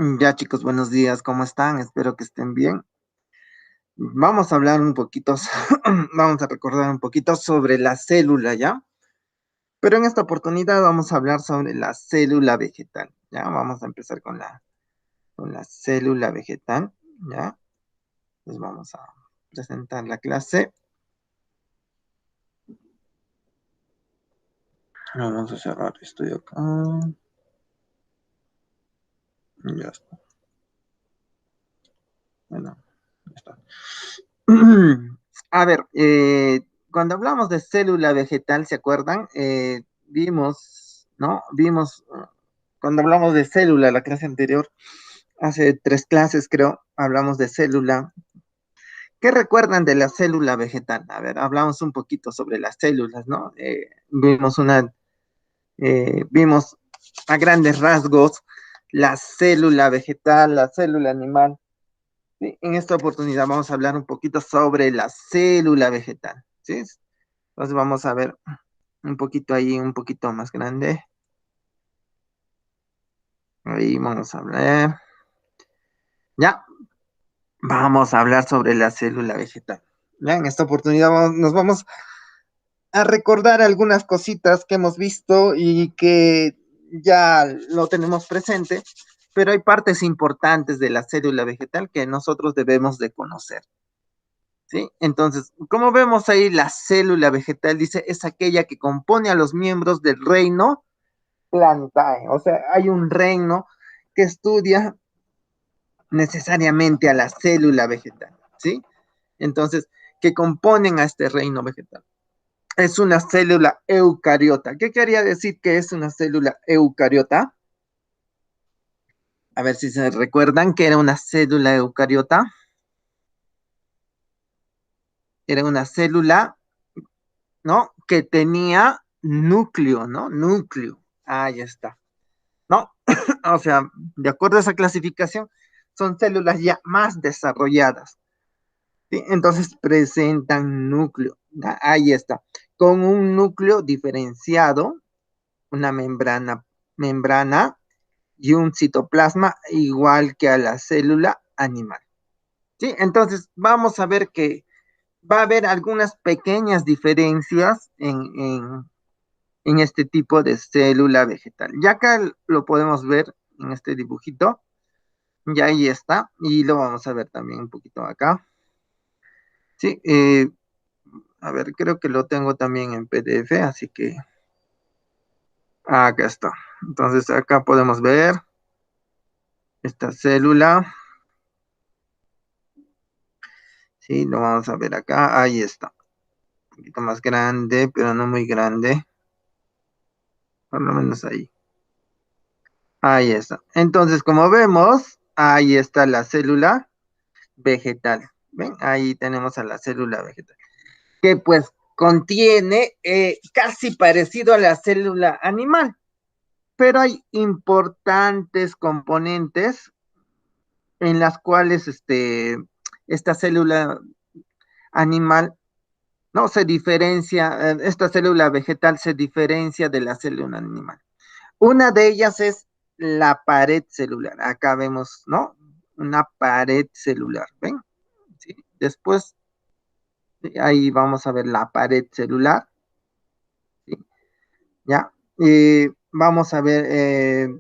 Ya chicos, buenos días, ¿cómo están? Espero que estén bien. Vamos a hablar un poquito, vamos a recordar un poquito sobre la célula, ¿ya? Pero en esta oportunidad vamos a hablar sobre la célula vegetal, ¿ya? Vamos a empezar con la célula vegetal, ¿ya? Pues vamos a presentar la clase. Vamos a cerrar esto de acá. Ya está. Bueno, ya está. A ver, cuando hablamos de célula vegetal, ¿se acuerdan? Vimos, ¿no? Vimos, cuando hablamos de célula, la clase anterior, hace 3 clases creo, hablamos de célula. ¿Qué recuerdan de la célula vegetal? A ver, hablamos un poquito sobre las células, ¿no? Vimos a grandes rasgos la célula vegetal, la célula animal. Sí, en esta oportunidad vamos a hablar un poquito sobre la célula vegetal, ¿sí? Entonces vamos a ver un poquito ahí, un poquito más grande. Ahí vamos a ver. Ya, vamos a hablar sobre la célula vegetal. Ya, en esta oportunidad nos vamos a recordar algunas cositas que hemos visto y que ya lo tenemos presente, pero hay partes importantes de la célula vegetal que nosotros debemos de conocer. ¿Sí? Entonces, como vemos ahí, la célula vegetal dice es aquella que compone a los miembros del reino Plantae. O sea, hay un reino que estudia necesariamente a la célula vegetal, ¿sí? Entonces, que componen a este reino vegetal. Es una célula eucariota. ¿Qué quería decir que es una célula eucariota? A ver si se recuerdan que era una célula eucariota. Era una célula, ¿no? Que tenía núcleo, ¿no? Núcleo. Ahí está. ¿No? O sea, de acuerdo a esa clasificación, son células ya más desarrolladas. ¿Sí? Entonces presentan núcleo. Ahí está. Con un núcleo diferenciado, una membrana y un citoplasma igual que a la célula animal. ¿Sí? Entonces vamos a ver que va a haber algunas pequeñas diferencias en este tipo de célula vegetal. Ya acá lo podemos ver en este dibujito. Ya ahí está. Y lo vamos a ver también un poquito acá. Sí, a ver, creo que lo tengo también en PDF, así que acá está. Entonces acá podemos ver esta célula. Sí, lo vamos a ver acá. Ahí está. Un poquito más grande, pero no muy grande. Por lo menos ahí. Ahí está. Entonces, como vemos, ahí está la célula vegetal. ¿Ven? Ahí tenemos a la célula vegetal. Que pues contiene casi parecido a la célula animal. Pero hay importantes componentes en las cuales esta célula animal no se diferencia, esta célula vegetal se diferencia de la célula animal. Una de ellas es la pared celular. Acá vemos, ¿no? Una pared celular, ¿ven? ¿Sí? Después, ahí vamos a ver la pared celular, ¿sí? ¿Ya? Vamos a ver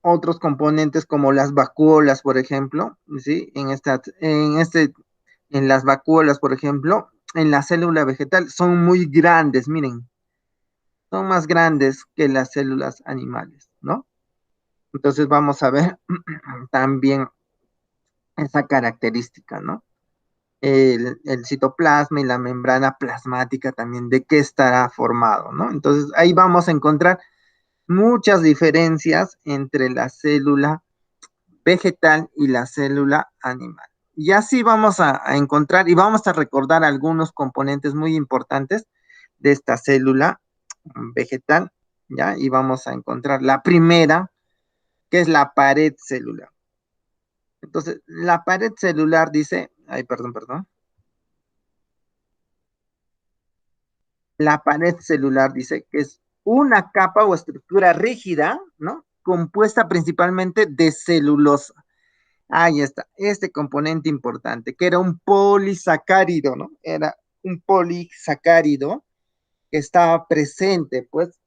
otros componentes como las vacuolas, por ejemplo, ¿sí? En las vacuolas, por ejemplo, en la célula vegetal son muy grandes, miren, son más grandes que las células animales, ¿no? Entonces vamos a ver también esa característica, ¿no? El citoplasma y la membrana plasmática también, de qué estará formado, ¿no? Entonces ahí vamos a encontrar muchas diferencias entre la célula vegetal y la célula animal. Y así vamos a encontrar y vamos a recordar algunos componentes muy importantes de esta célula vegetal, ¿ya? Y vamos a encontrar la primera, que es la pared celular. Entonces, la pared celular dice, ay, perdón, la pared celular dice que es una capa o estructura rígida, ¿no? compuesta principalmente de celulosa. Ahí está, este componente importante, que era un polisacárido, ¿no? Era un polisacárido que estaba presente, pues,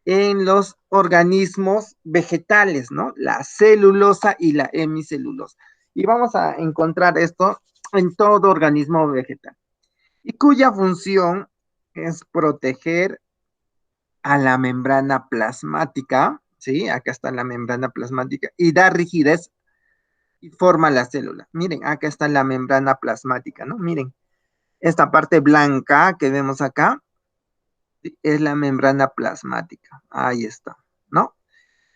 en los organismos vegetales, ¿no? La celulosa y la hemicelulosa. Y vamos a encontrar esto en todo organismo vegetal, y cuya función es proteger a la membrana plasmática, ¿sí? Acá está la membrana plasmática, y da rigidez y forma la célula. Miren, acá está la membrana plasmática, ¿no? Miren, esta parte blanca que vemos acá, ¿sí? Es la membrana plasmática. Ahí está, ¿no?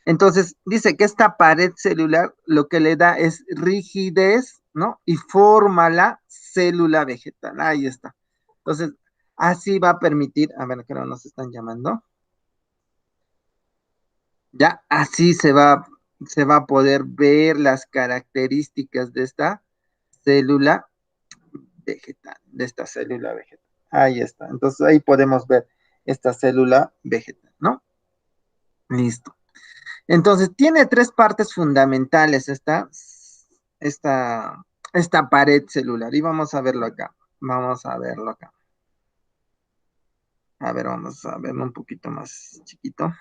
Entonces, dice que esta pared celular lo que le da es rigidez, ¿no? Y forma la célula vegetal. Ahí está. Entonces, así va a permitir, a ver, creo que nos están llamando. Ya, así se va a poder ver las características de esta célula vegetal, de esta célula vegetal. Ahí está. Entonces, ahí podemos ver esta célula vegetal, ¿no? Listo. Entonces, tiene tres partes fundamentales esta, esta pared celular. Y vamos a verlo acá. Vamos a verlo acá. A ver, vamos a verlo un poquito más chiquito.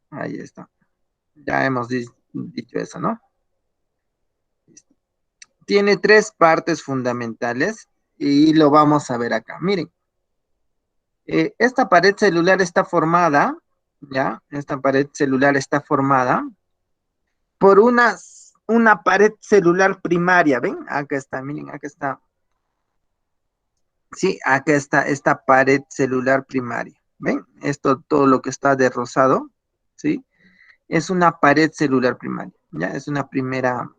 Ahí está. Ya hemos dicho eso, ¿no? Tiene tres partes fundamentales y lo vamos a ver acá. Miren, esta pared celular está formada, ¿ya? Esta pared celular está formada por una pared celular primaria, ¿ven? Acá está, miren, acá está. Sí, acá está esta pared celular primaria, ¿ven? Esto, todo lo que está de rosado, ¿sí? Es una pared celular primaria, ¿ya? Es una primera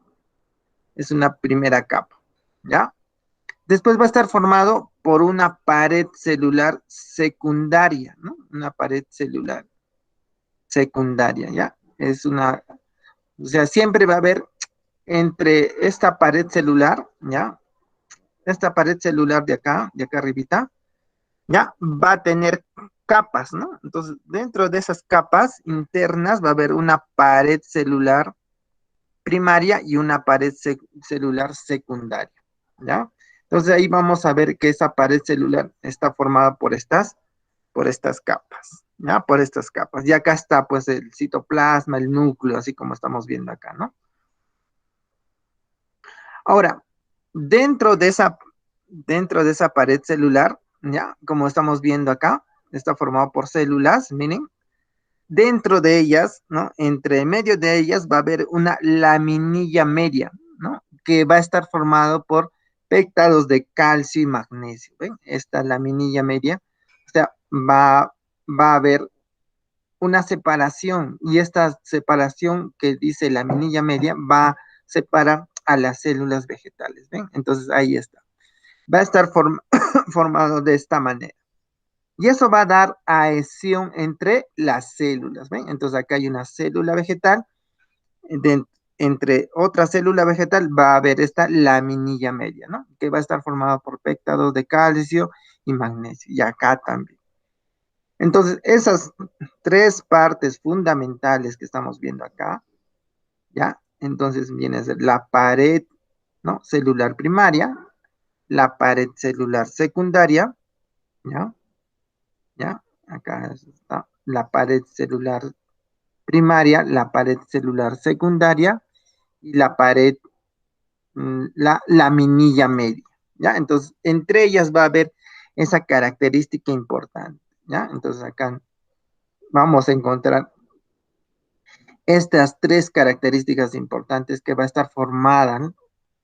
capa, ¿ya? Después va a estar formado por una pared celular secundaria, ¿no? Una pared celular secundaria, ¿ya? O sea, siempre va a haber entre esta pared celular, ¿ya? Esta pared celular de acá arribita, ¿ya? Va a tener capas, ¿no? Entonces, dentro de esas capas internas va a haber una pared celular primaria y una pared celular secundaria, ¿ya? Entonces ahí vamos a ver que esa pared celular está formada por estas capas, ¿ya? Por estas capas. Y acá está pues el citoplasma, el núcleo, así como estamos viendo acá, ¿no? Ahora, dentro de esa, dentro de esa pared celular, ¿ya? Como estamos viendo acá, está formado por células, miren, dentro de ellas, ¿no? Entre medio de ellas va a haber una laminilla media, ¿no? Que va a estar formado por pectados de calcio y magnesio, ¿ven? Esta laminilla media, o sea, va a haber una separación y esta separación que dice laminilla media va a separar a las células vegetales, ¿ven? Entonces ahí está. Va a estar formado de esta manera. Y eso va a dar adhesión entre las células, ¿ven? Entonces acá hay una célula vegetal, de, entre otra célula vegetal va a haber esta laminilla media, ¿no? Que va a estar formada por pectados de calcio y magnesio, y acá también. Entonces, esas tres partes fundamentales que estamos viendo acá, ¿ya? Entonces viene a ser la pared, ¿no? Celular primaria, la pared celular secundaria, ¿ya? ¿Ya? Acá está la pared celular primaria, la pared celular secundaria y la pared, la laminilla media, ¿ya? Entonces, entre ellas va a haber esa característica importante, ¿ya? Entonces, acá vamos a encontrar estas tres características importantes que va a estar formada, ¿no?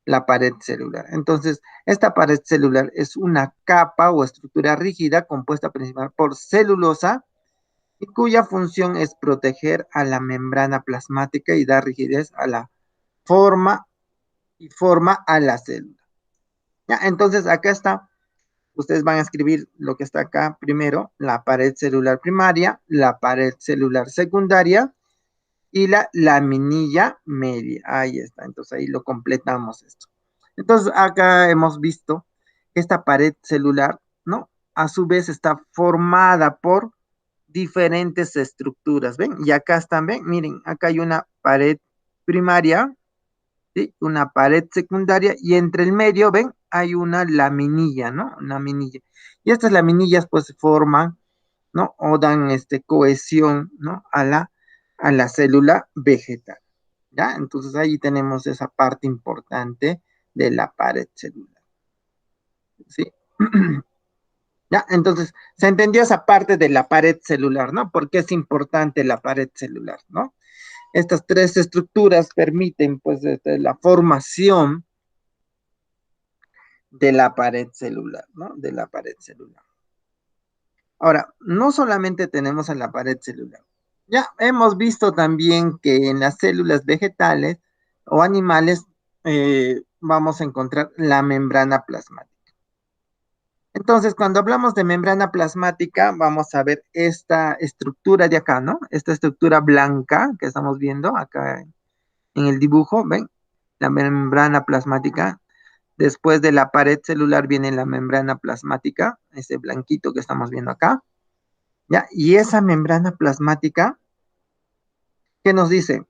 La pared celular. Entonces, esta pared celular es una capa o estructura rígida compuesta principalmente por celulosa y cuya función es proteger a la membrana plasmática y dar rigidez a la forma y forma a la célula. ¿Ya? Entonces, acá está, ustedes van a escribir lo que está acá primero, la pared celular primaria, la pared celular secundaria y la laminilla media. Ahí está, entonces ahí lo completamos esto. Entonces, acá hemos visto que esta pared celular, ¿no? A su vez está formada por diferentes estructuras, ¿ven? Y acá están, ¿ven? Miren, acá hay una pared primaria, ¿sí? Una pared secundaria y entre el medio, ven, hay una laminilla, ¿no? Una laminilla. Y estas laminillas pues se forman, ¿no? O dan cohesión, ¿no? A la célula vegetal, ¿ya? Entonces ahí tenemos esa parte importante de la pared celular, ¿sí? ¿Ya? Entonces, se entendió esa parte de la pared celular, ¿no? Porque es importante la pared celular, ¿no? Estas tres estructuras permiten, pues, la formación de la pared celular, ¿no? De la pared celular. Ahora, no solamente tenemos en la pared celular. Ya hemos visto también que en las células vegetales o animales vamos a encontrar la membrana plasmática. Entonces, cuando hablamos de membrana plasmática, vamos a ver esta estructura de acá, ¿no? Esta estructura blanca que estamos viendo acá en el dibujo, ¿ven? La membrana plasmática. Después de la pared celular viene la membrana plasmática, ese blanquito que estamos viendo acá, ¿ya? Y esa membrana plasmática, ¿qué nos dice?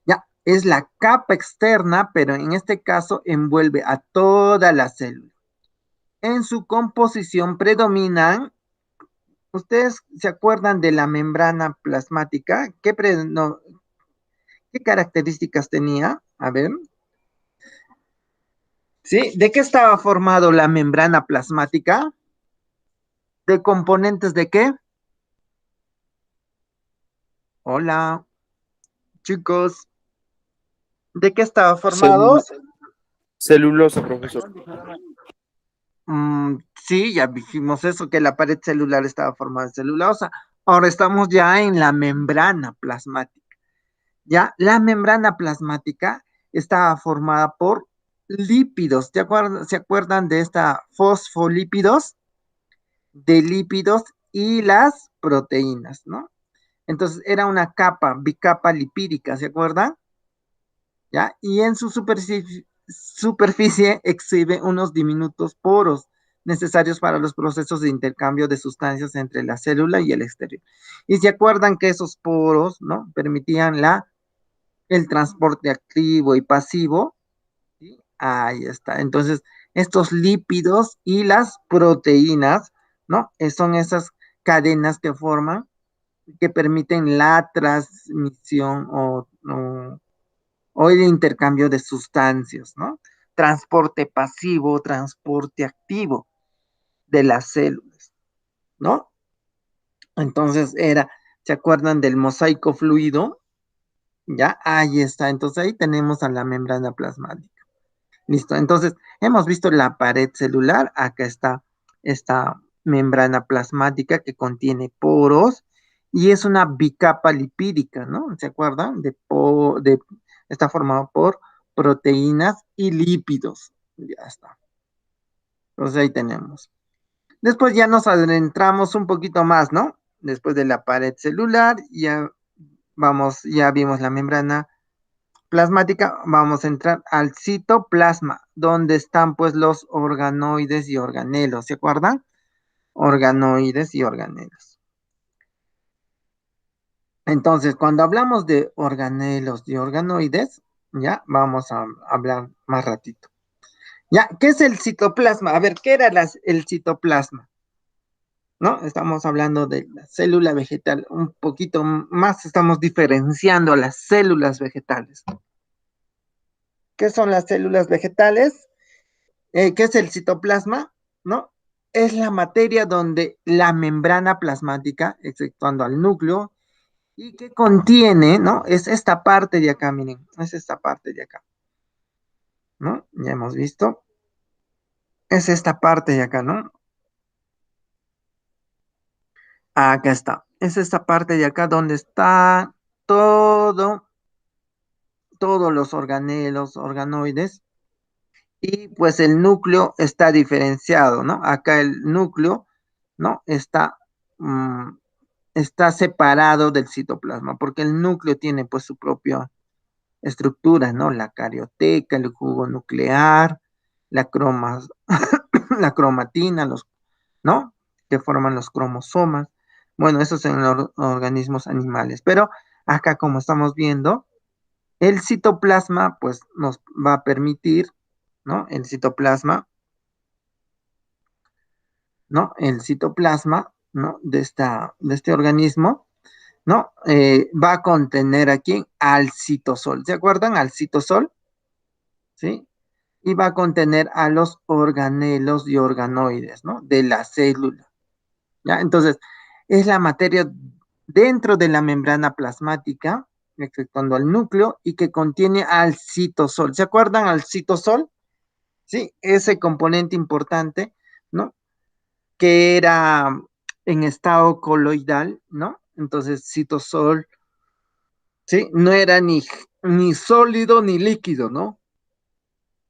Ya, es la capa externa, pero en este caso envuelve a toda la célula. En su composición predominan, ¿ustedes se acuerdan de la membrana plasmática? No, ¿qué características tenía? A ver, ¿sí? ¿De qué estaba formado la membrana plasmática? ¿De componentes de qué? Hola, chicos. ¿De qué estaba formado? Celulosa, profesor. Sí, ya dijimos eso, que la pared celular estaba formada de celulosa. Ahora estamos ya en la membrana plasmática. Ya, la membrana plasmática estaba formada por lípidos. ¿Se acuerdan de esta fosfolípidos? De lípidos y las proteínas, ¿no? Entonces era una capa, bicapa lipídica, ¿se acuerdan? ¿Ya? Y en su superficie exhibe unos diminutos poros necesarios para los procesos de intercambio de sustancias entre la célula y el exterior. Y se acuerdan que esos poros, ¿no? Permitían el transporte activo y pasivo. ¿Sí? Ahí está. Entonces, estos lípidos y las proteínas, ¿no? Son esas cadenas que forman, que permiten la transmisión o el intercambio de sustancias, ¿no? Transporte pasivo, transporte activo de las células, ¿no? Entonces ¿se acuerdan del mosaico fluido? Ya, ahí está. Entonces ahí tenemos a la membrana plasmática. Listo. Entonces, hemos visto la pared celular. Acá está esta membrana plasmática que contiene poros y es una bicapa lipídica, ¿no? ¿Se acuerdan? Está formado por proteínas y lípidos. Ya está. Entonces ahí tenemos. Después ya nos adentramos un poquito más, ¿no? Después de la pared celular, ya vimos la membrana plasmática, vamos a entrar al citoplasma, donde están pues los organoides y organelos, ¿se acuerdan? Organoides y organelos. Entonces, cuando hablamos de organelos y organoides, ya vamos a hablar más ratito. Ya, ¿qué es el citoplasma? A ver, ¿qué era el citoplasma? ¿No? Estamos hablando de la célula vegetal, un poquito más estamos diferenciando las células vegetales. ¿Qué son las células vegetales? ¿Qué es el citoplasma? ¿No? Es la materia donde la membrana plasmática, exceptuando al núcleo, y que contiene, ¿no? Es esta parte de acá, miren, es esta parte de acá, ¿no? Ya hemos visto. Es esta parte de acá, ¿no? Acá está. Es esta parte de acá donde está todo, todos los organelos, organoides, y pues el núcleo está diferenciado, ¿no? Acá el núcleo, ¿no? Mm, está separado del citoplasma, porque el núcleo tiene pues su propia estructura, ¿no? La carioteca, el jugo nuclear, la, cromas, la cromatina, ¿no? Que forman los cromosomas. Bueno, eso es en organismos animales, pero acá como estamos viendo, el citoplasma pues nos va a permitir, ¿no? El citoplasma, ¿no? El citoplasma, ¿no? De este organismo, ¿no? Va a contener aquí al citosol. ¿Se acuerdan? Al citosol, ¿sí? Y va a contener a los organelos y organoides, ¿no? De la célula, ¿ya? Entonces, es la materia dentro de la membrana plasmática, exceptuando al núcleo, y que contiene al citosol. ¿Se acuerdan al citosol? Sí, ese componente importante, ¿no? Que era en estado coloidal, ¿no? Entonces, citosol, ¿sí? No era ni sólido ni líquido, ¿no?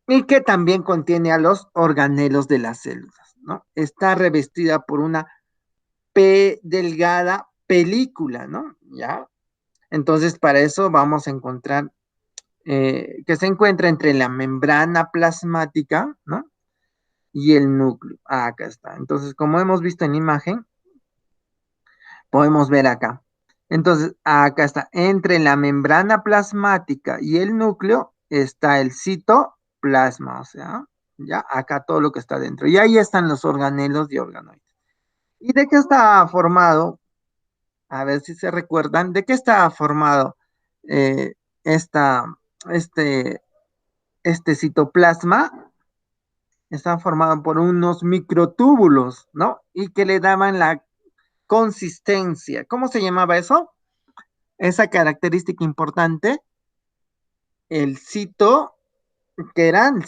Y que también contiene a los organelos de las células, ¿no? Está revestida por una delgada película, ¿no? ¿Ya? Entonces, para eso vamos a encontrar que se encuentra entre la membrana plasmática, ¿no? Y el núcleo. Ah, acá está. Entonces, como hemos visto en la imagen, podemos ver acá. Entonces, acá está. Entre la membrana plasmática y el núcleo está el citoplasma, o sea, ya acá todo lo que está dentro. Y ahí están los organelos y organoides. ¿Y de qué está formado? A ver si se recuerdan. ¿De qué está formado eh, esta, este, este citoplasma? Está formado por unos microtúbulos, ¿no? Y que le daban la consistencia. ¿Cómo se llamaba eso? Esa característica importante, el cito, ¿qué era? El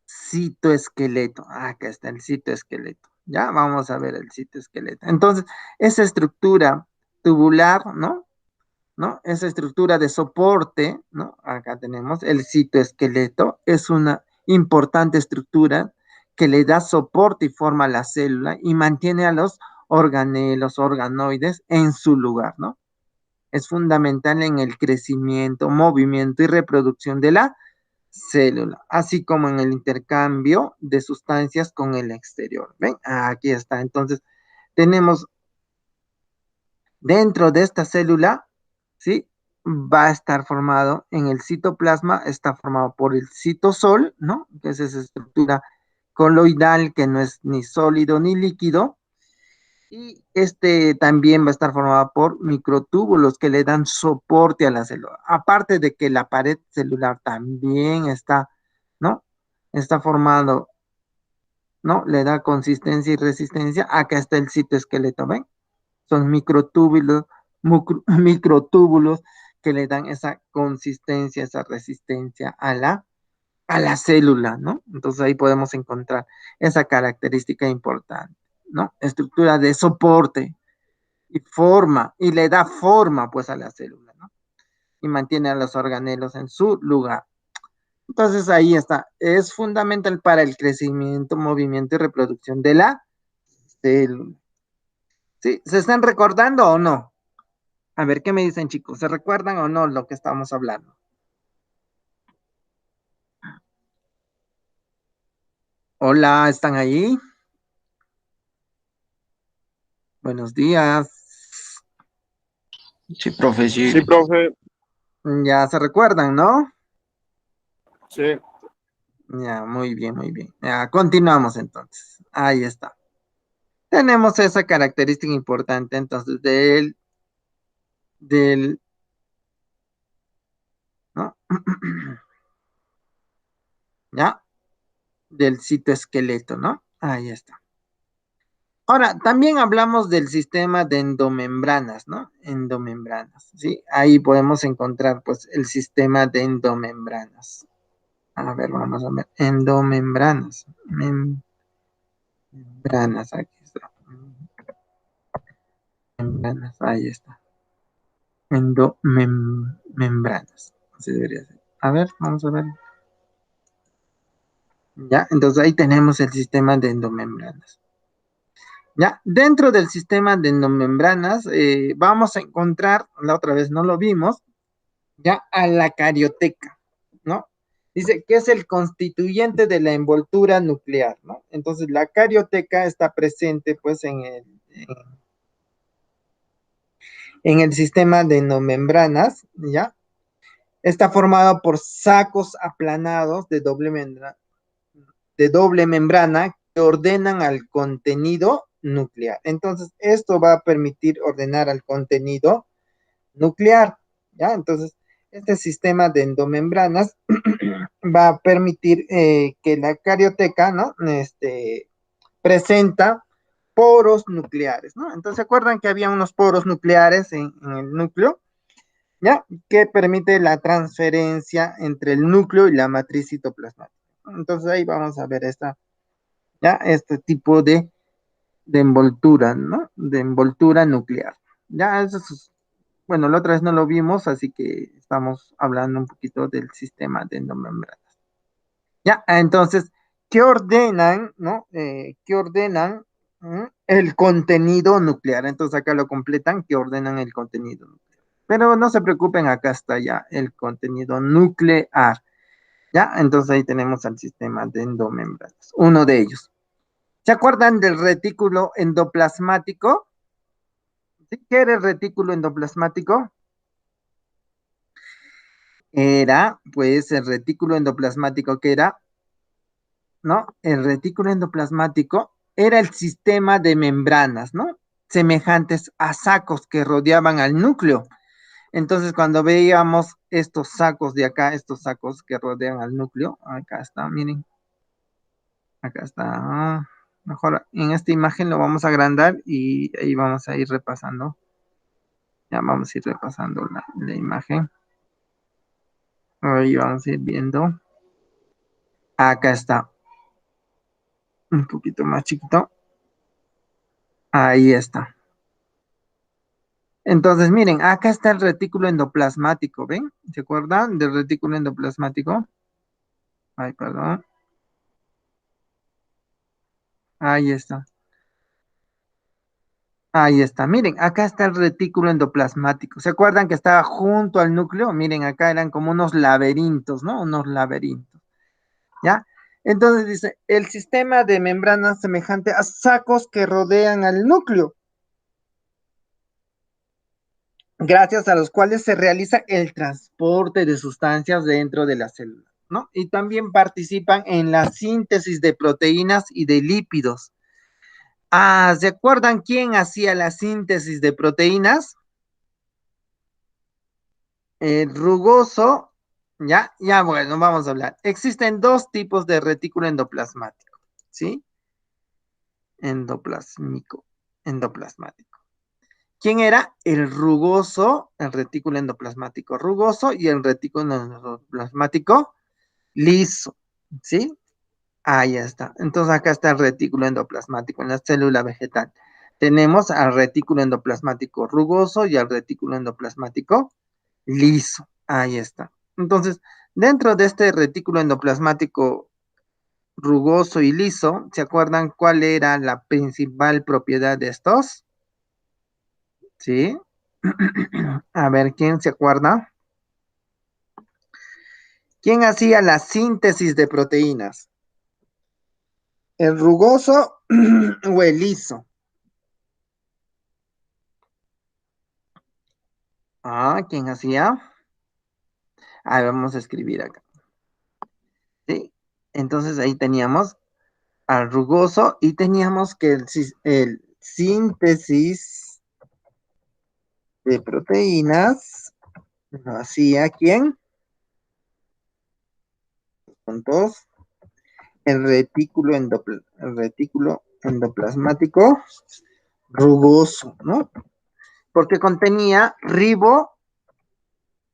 citoesqueleto. Ah, acá está el citoesqueleto. Ya, vamos a ver el citoesqueleto. Entonces, esa estructura tubular, ¿no? ¿No? Esa estructura de soporte, ¿no? Acá tenemos el citoesqueleto, es una importante estructura que le da soporte y forma a la célula y mantiene a los organelos, organoides en su lugar, ¿no? Es fundamental en el crecimiento, movimiento y reproducción de la célula, así como en el intercambio de sustancias con el exterior. ¿Ven? Aquí está. Entonces, tenemos dentro de esta célula, ¿sí? Va a estar formado en el citoplasma, está formado por el citosol, ¿no? Que es esa estructura coloidal que no es ni sólido ni líquido. Y este también va a estar formado por microtúbulos que le dan soporte a la célula. Aparte de que la pared celular también está, ¿no? Está formado, ¿no? Le da consistencia y resistencia. Acá está el citoesqueleto, ¿ven? Son microtúbulos que le dan esa consistencia, esa resistencia a la célula, ¿no? Entonces ahí podemos encontrar esa característica importante, ¿no? Estructura de soporte y forma, y le da forma pues a la célula, ¿no? Y mantiene a los organelos en su lugar. Entonces ahí está, es fundamental para el crecimiento, movimiento y reproducción de la célula. ¿Sí? ¿Se están recordando o no? A ver, ¿qué me dicen, chicos? ¿Se recuerdan o no lo que estamos hablando? Hola, ¿están ahí? Buenos días. Sí, profe, sí. Sí, profe. Ya se recuerdan, ¿no? Sí. Ya, muy bien, muy bien. Ya, continuamos entonces. Ahí está. Tenemos esa característica importante entonces del, ¿no? Ya, del citoesqueleto, ¿no? Ahí está. Ahora, también hablamos del sistema de endomembranas, ¿no? Endomembranas, ¿sí? Ahí podemos encontrar, pues, el sistema de endomembranas. A ver, vamos a ver. Endomembranas. Membranas, aquí está. Membranas, ahí está. Endomembranas. Así debería ser. A ver, vamos a ver. Ya, entonces ahí tenemos el sistema de endomembranas. Ya, dentro del sistema de endomembranas vamos a encontrar, la otra vez no lo vimos, ya a la carioteca, ¿no? Dice que es el constituyente de la envoltura nuclear, ¿no? Entonces, la carioteca está presente, pues, en el sistema de endomembranas, ¿ya? Está formado por sacos aplanados de doble membrana que ordenan al contenido nuclear. Entonces, esto va a permitir ordenar al contenido nuclear, ¿ya? Entonces, este sistema de endomembranas va a permitir que la carioteca, ¿no? Presenta poros nucleares, ¿no? Entonces, ¿se acuerdan que había unos poros nucleares en el núcleo? ¿Ya? Que permite la transferencia entre el núcleo y la matriz citoplasmática. Entonces, ahí vamos a ver ya, este tipo de envoltura, ¿no? De envoltura nuclear. Ya, eso es, bueno, la otra vez no lo vimos, así que estamos hablando un poquito del sistema de endomembranas. Ya, entonces, ¿qué ordenan, no? ¿Qué ordenan el contenido nuclear? Entonces acá lo completan, ¿qué ordenan el contenido nuclear? Pero no se preocupen, acá está ya el contenido nuclear. Ya, entonces ahí tenemos al sistema de endomembranas, uno de ellos. ¿Se acuerdan del retículo endoplasmático? ¿Sí? ¿Qué era el retículo endoplasmático? Era, pues, el retículo endoplasmático que era, ¿no? El retículo endoplasmático era el sistema de membranas, ¿no? Semejantes a sacos que rodeaban al núcleo. Entonces, cuando veíamos estos sacos de acá, estos sacos que rodean al núcleo, acá está, miren, acá está. Mejor en esta imagen lo vamos a agrandar y ahí vamos a ir repasando. Ya vamos a ir repasando la imagen. Ahí vamos a ir viendo. Acá está, un poquito más chiquito. Ahí está. Entonces, miren, acá está el retículo endoplasmático, ¿ven? ¿Se acuerdan del retículo endoplasmático? Ay, perdón. Ahí está. Ahí está. Miren, acá está el retículo endoplasmático. ¿Se acuerdan que estaba junto al núcleo? Miren, acá eran como unos laberintos, ¿no? Unos laberintos. ¿Ya? Entonces dice, el sistema de membranas semejante a sacos que rodean al núcleo, gracias a los cuales se realiza el transporte de sustancias dentro de la célula, ¿no? Y también participan en la síntesis de proteínas y de lípidos. Ah, ¿se acuerdan quién hacía la síntesis de proteínas? Rugoso, ya, bueno, vamos a hablar. Existen dos tipos de retículo endoplasmático, ¿sí? Endoplasmico, endoplasmático. ¿Quién era? El rugoso, el retículo endoplasmático rugoso y el retículo endoplasmático liso, ¿sí? Ahí está. Entonces acá está el retículo endoplasmático en la célula vegetal. Tenemos al retículo endoplasmático rugoso y al retículo endoplasmático liso. Ahí está. Entonces, dentro de este retículo endoplasmático rugoso y liso, ¿se acuerdan cuál era la principal propiedad de estos? ¿Sí? A ver, ¿quién se acuerda? ¿Quién hacía la síntesis de proteínas? ¿El rugoso o el liso? Ah, ¿quién hacía? Ah, vamos a escribir acá. ¿Sí? Entonces ahí teníamos al rugoso y teníamos que el síntesis de proteínas lo hacía ¿quién? Juntos. El retículo endoplasmático rugoso, ¿no? Porque contenía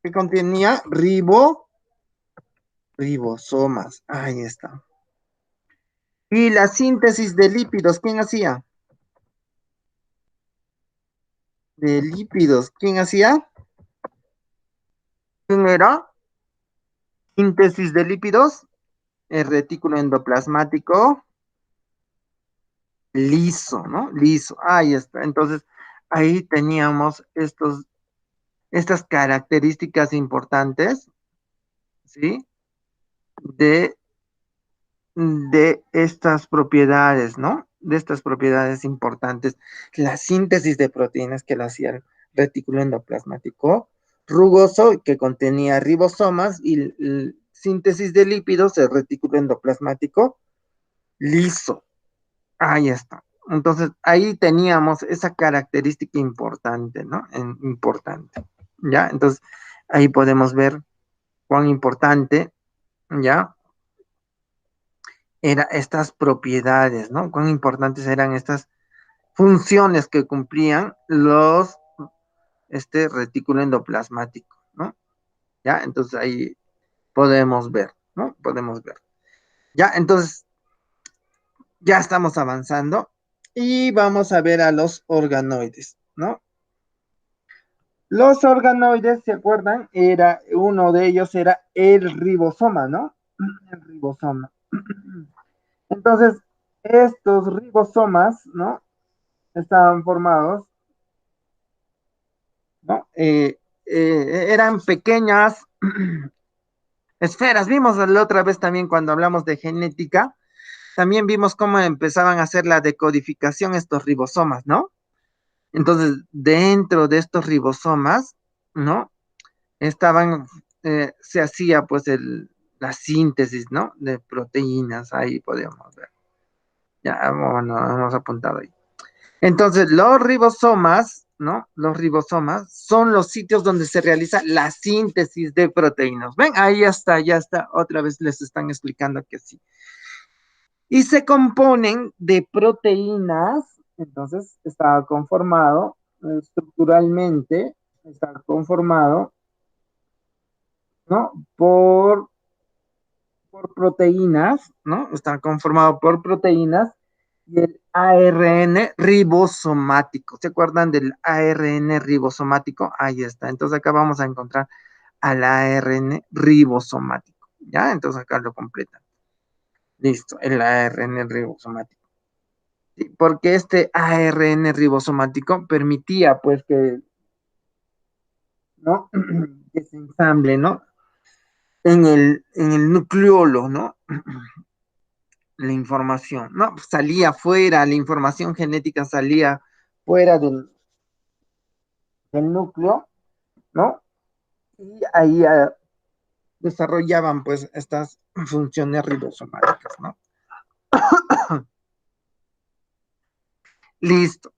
que contenía ribosomas. Ahí está. Y la síntesis de lípidos, ¿quién hacía? De lípidos, ¿quién hacía? ¿Quién era? Síntesis de lípidos, el retículo endoplasmático liso, ¿no? Liso. Ahí está. Entonces, ahí teníamos estas características importantes, ¿sí? de, de estas propiedades, ¿no? De estas propiedades importantes. La síntesis de proteínas que la hacía el retículo endoplasmático rugoso, que contenía ribosomas, y síntesis de lípidos, el retículo endoplasmático liso. Ahí está. Entonces, ahí teníamos esa característica importante, ¿no? Importante. ¿Ya? Entonces, ahí podemos ver cuán importante, ¿ya? Eran estas propiedades, ¿no? Cuán importantes eran estas funciones que cumplían este retículo endoplasmático, ¿no? ¿Ya? Entonces, ahí podemos ver, ¿no? Podemos ver. Ya, entonces, ya estamos avanzando y vamos a ver a los organoides, ¿no? Los organoides, ¿se acuerdan? Uno de ellos era el ribosoma, ¿no? El ribosoma. Entonces, estos ribosomas, ¿no? Estaban formados, ¿no? Eran pequeñas esferas. Vimos la otra vez también cuando hablamos de genética, también vimos cómo empezaban a hacer la decodificación estos ribosomas, ¿no? Entonces, dentro de estos ribosomas, ¿no? Estaban, se hacía pues la síntesis, ¿no? De proteínas, ahí podemos ver. Ya, bueno, hemos apuntado ahí. Entonces, los ribosomas, ¿no? Los ribosomas son los sitios donde se realiza la síntesis de proteínas. ¿Ven? Ahí ya está. Otra vez les están explicando que sí. Y se componen de proteínas, entonces está conformado estructuralmente, está conformado, ¿no? Por proteínas, ¿no? Está conformado por proteínas y el ARN ribosomático. ¿Se acuerdan del ARN ribosomático? Ahí está. Entonces acá vamos a encontrar al ARN ribosomático. ¿Ya? Entonces acá lo completan. Listo, el ARN ribosomático. Sí, porque este ARN ribosomático permitía, pues, que, ¿no? Que se ensamble, ¿no? En el nucleolo, ¿no? La información, ¿no? Salía fuera, la información genética salía fuera del núcleo, ¿no? Y ahí desarrollaban pues estas funciones ribosomáticas, ¿no? Listo.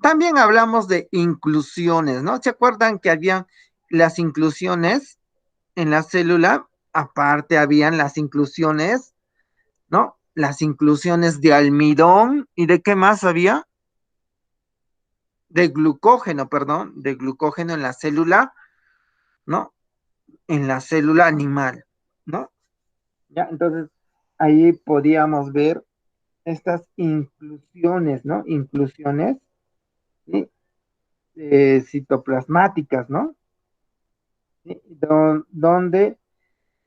También hablamos de inclusiones, ¿no? ¿Se acuerdan que habían las inclusiones en la célula? Aparte habían las inclusiones, ¿no? Las inclusiones de almidón y de qué más había? De glucógeno, perdón, de glucógeno en la célula, ¿no? En la célula animal, ¿no? Ya, entonces ahí podíamos ver estas inclusiones, ¿no? Inclusiones, ¿sí? Citoplasmáticas, ¿no? ¿Sí? Donde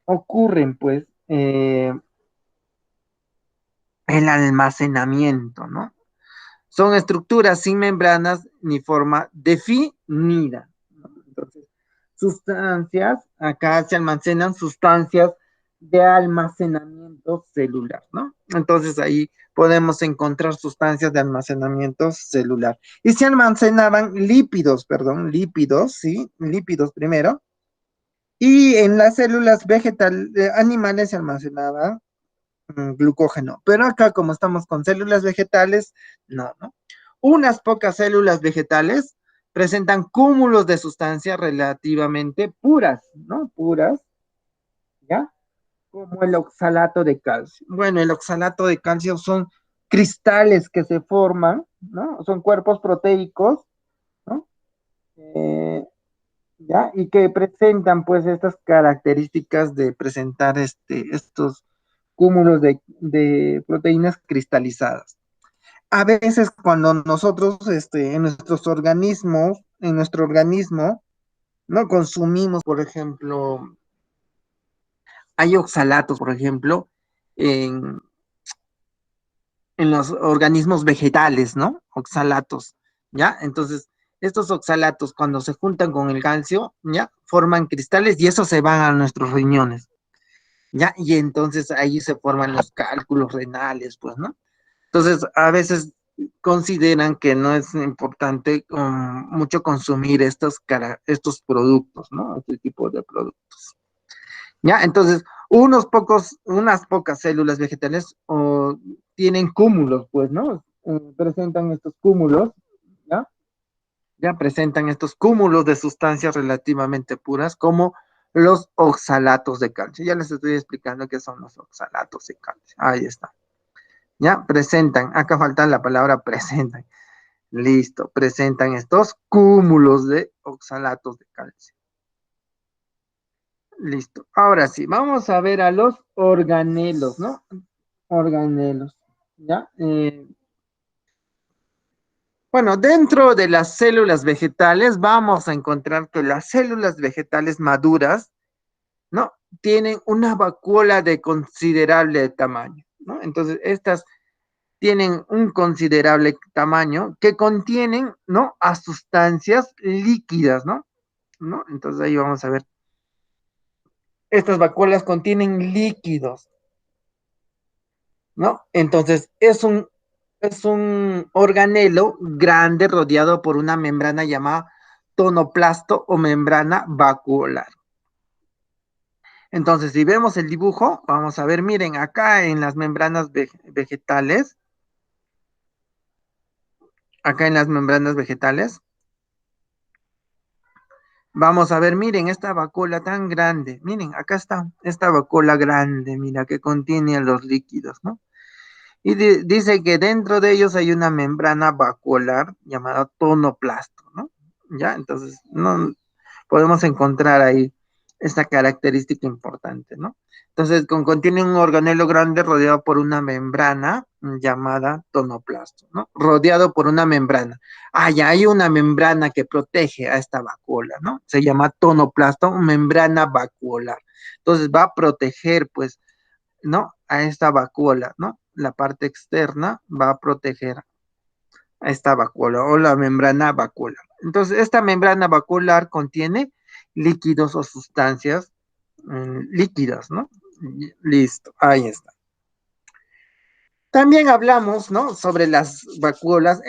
ocurren, pues, el almacenamiento, ¿no? Son estructuras sin membranas ni forma definida, ¿no? Entonces, sustancias, acá se almacenan sustancias de almacenamiento celular, ¿no? Entonces ahí podemos encontrar sustancias de almacenamiento celular. Y se almacenaban lípidos, perdón, lípidos, ¿sí? Lípidos primero. Y en las células animales se almacenaba glucógeno. Pero acá, como estamos con células vegetales, no, ¿no? Unas pocas células vegetales presentan cúmulos de sustancias relativamente puras, ¿no? Puras, ¿ya? Como el oxalato de calcio. Bueno, el oxalato de calcio son cristales que se forman, ¿no? Son cuerpos proteicos, ¿no? ¿Ya? Y que presentan pues estas características de presentar estos cúmulos de proteínas cristalizadas. A veces cuando nosotros en nuestro organismo, ¿no? Consumimos, por ejemplo, hay oxalatos, por ejemplo, en, en los organismos vegetales, ¿no? Oxalatos, ¿ya? Entonces, estos oxalatos cuando se juntan con el calcio, ¿ya? Forman cristales y eso se van a nuestros riñones. ¿ya? Y entonces ahí se forman los cálculos renales, pues, ¿no? Entonces, a veces consideran que no es importante mucho consumir estos productos, ¿no? Este tipo de productos. ¿Ya? Entonces, unas pocas células vegetales tienen cúmulos, pues, ¿no? Presentan estos cúmulos, ¿ya? Ya presentan estos cúmulos de sustancias relativamente puras como los oxalatos de calcio. Ya les estoy explicando qué son los oxalatos de calcio. Ahí está. Ya presentan, acá falta la palabra presentan. Listo, presentan estos cúmulos de oxalatos de calcio. Listo. Ahora sí, vamos a ver a los organelos, ¿no? Organelos. ¿Ya? Bueno, dentro de las células vegetales vamos a encontrar que las células vegetales maduras, ¿no? Tienen una vacuola de considerable tamaño, ¿no? Entonces, estas tienen un considerable tamaño que contienen, ¿no? A sustancias líquidas, ¿no? ¿No? Entonces ahí vamos a ver. Estas vacuolas contienen líquidos, ¿no? Entonces es un organelo grande rodeado por una membrana llamada tonoplasto o membrana vacuolar. Entonces, si vemos el dibujo, vamos a ver, miren, acá en las membranas vegetales, acá en las membranas vegetales, vamos a ver, miren, esta vacuola tan grande, miren, acá está, esta vacuola grande, mira, que contiene los líquidos, ¿no? Y dice que dentro de ellos hay una membrana vacuolar llamada tonoplasto, ¿no? Ya, entonces no podemos encontrar ahí esta característica importante, ¿no? Entonces, contiene un organelo grande rodeado por una membrana llamada tonoplasto, ¿no? Rodeado por una membrana. Ah, ya hay una membrana que protege a esta vacuola, ¿no? Se llama tonoplasto, membrana vacuolar. Entonces, va a proteger, pues, ¿no? A esta vacuola, ¿no? La parte externa va a proteger a esta vacuola o la membrana vacuolar. Entonces, esta membrana vacuolar contiene líquidos o sustancias líquidas, ¿no? Listo, ahí está. También hablamos, ¿no? Sobre las vacuolas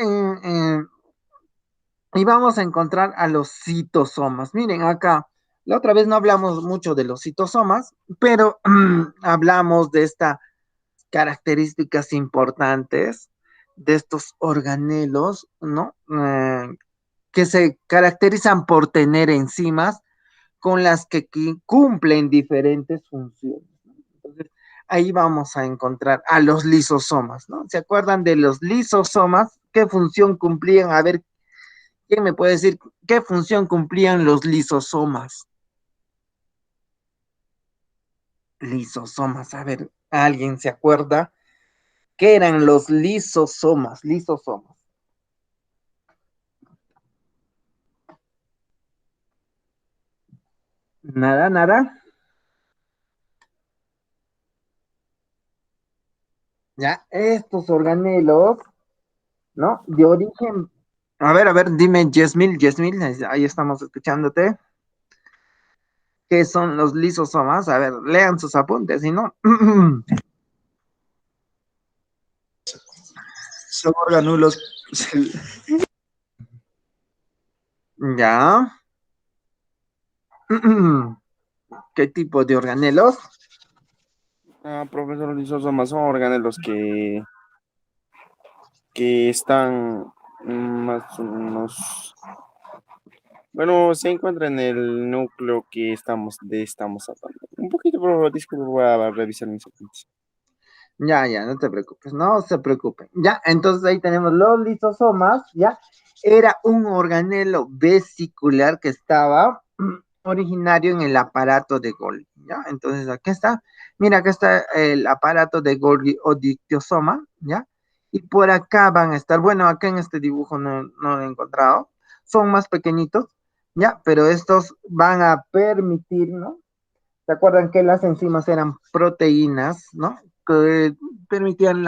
y vamos a encontrar a los citosomas. Miren, acá, la otra vez no hablamos mucho de los citosomas, pero hablamos de esta características importantes de estos organelos, ¿no? Que se caracterizan por tener enzimas con las que cumplen diferentes funciones. ¿No? Entonces, ahí vamos a encontrar a los lisosomas, ¿no? ¿Se acuerdan de los lisosomas? ¿Qué función cumplían? A ver, ¿quién me puede decir qué función cumplían los lisosomas? Lisosomas, a ver, ¿alguien se acuerda? ¿Qué eran los lisosomas? Lisosomas. Nada, nada. Ya, estos organelos, ¿no? De origen. A ver, dime, Yesmil, Yesmil, ahí estamos escuchándote. ¿Qué son los lisosomas? A ver, lean sus apuntes, si no. Son orgánulos. Ya. ¿Qué tipo de organelos? Profesor, esos son más orgánulos que están más o menos. Bueno, se encuentra en el núcleo que estamos hablando. Un poquito, pero disculpe, voy a revisar mis apuntes. Ya, ya, no te preocupes, no se preocupen. Ya, entonces ahí tenemos los lisosomas, ya. Era un organelo vesicular que estaba originario en el aparato de Golgi, ¿ya? Entonces aquí está, mira, acá está el aparato de Golgi o dictiosoma, ¿ya? Y por acá van a estar, bueno, acá en este dibujo no lo he encontrado, son más pequeñitos, ¿ya? Pero estos van a permitir, ¿no? ¿Se acuerdan que las enzimas eran proteínas, ¿no? Que permitían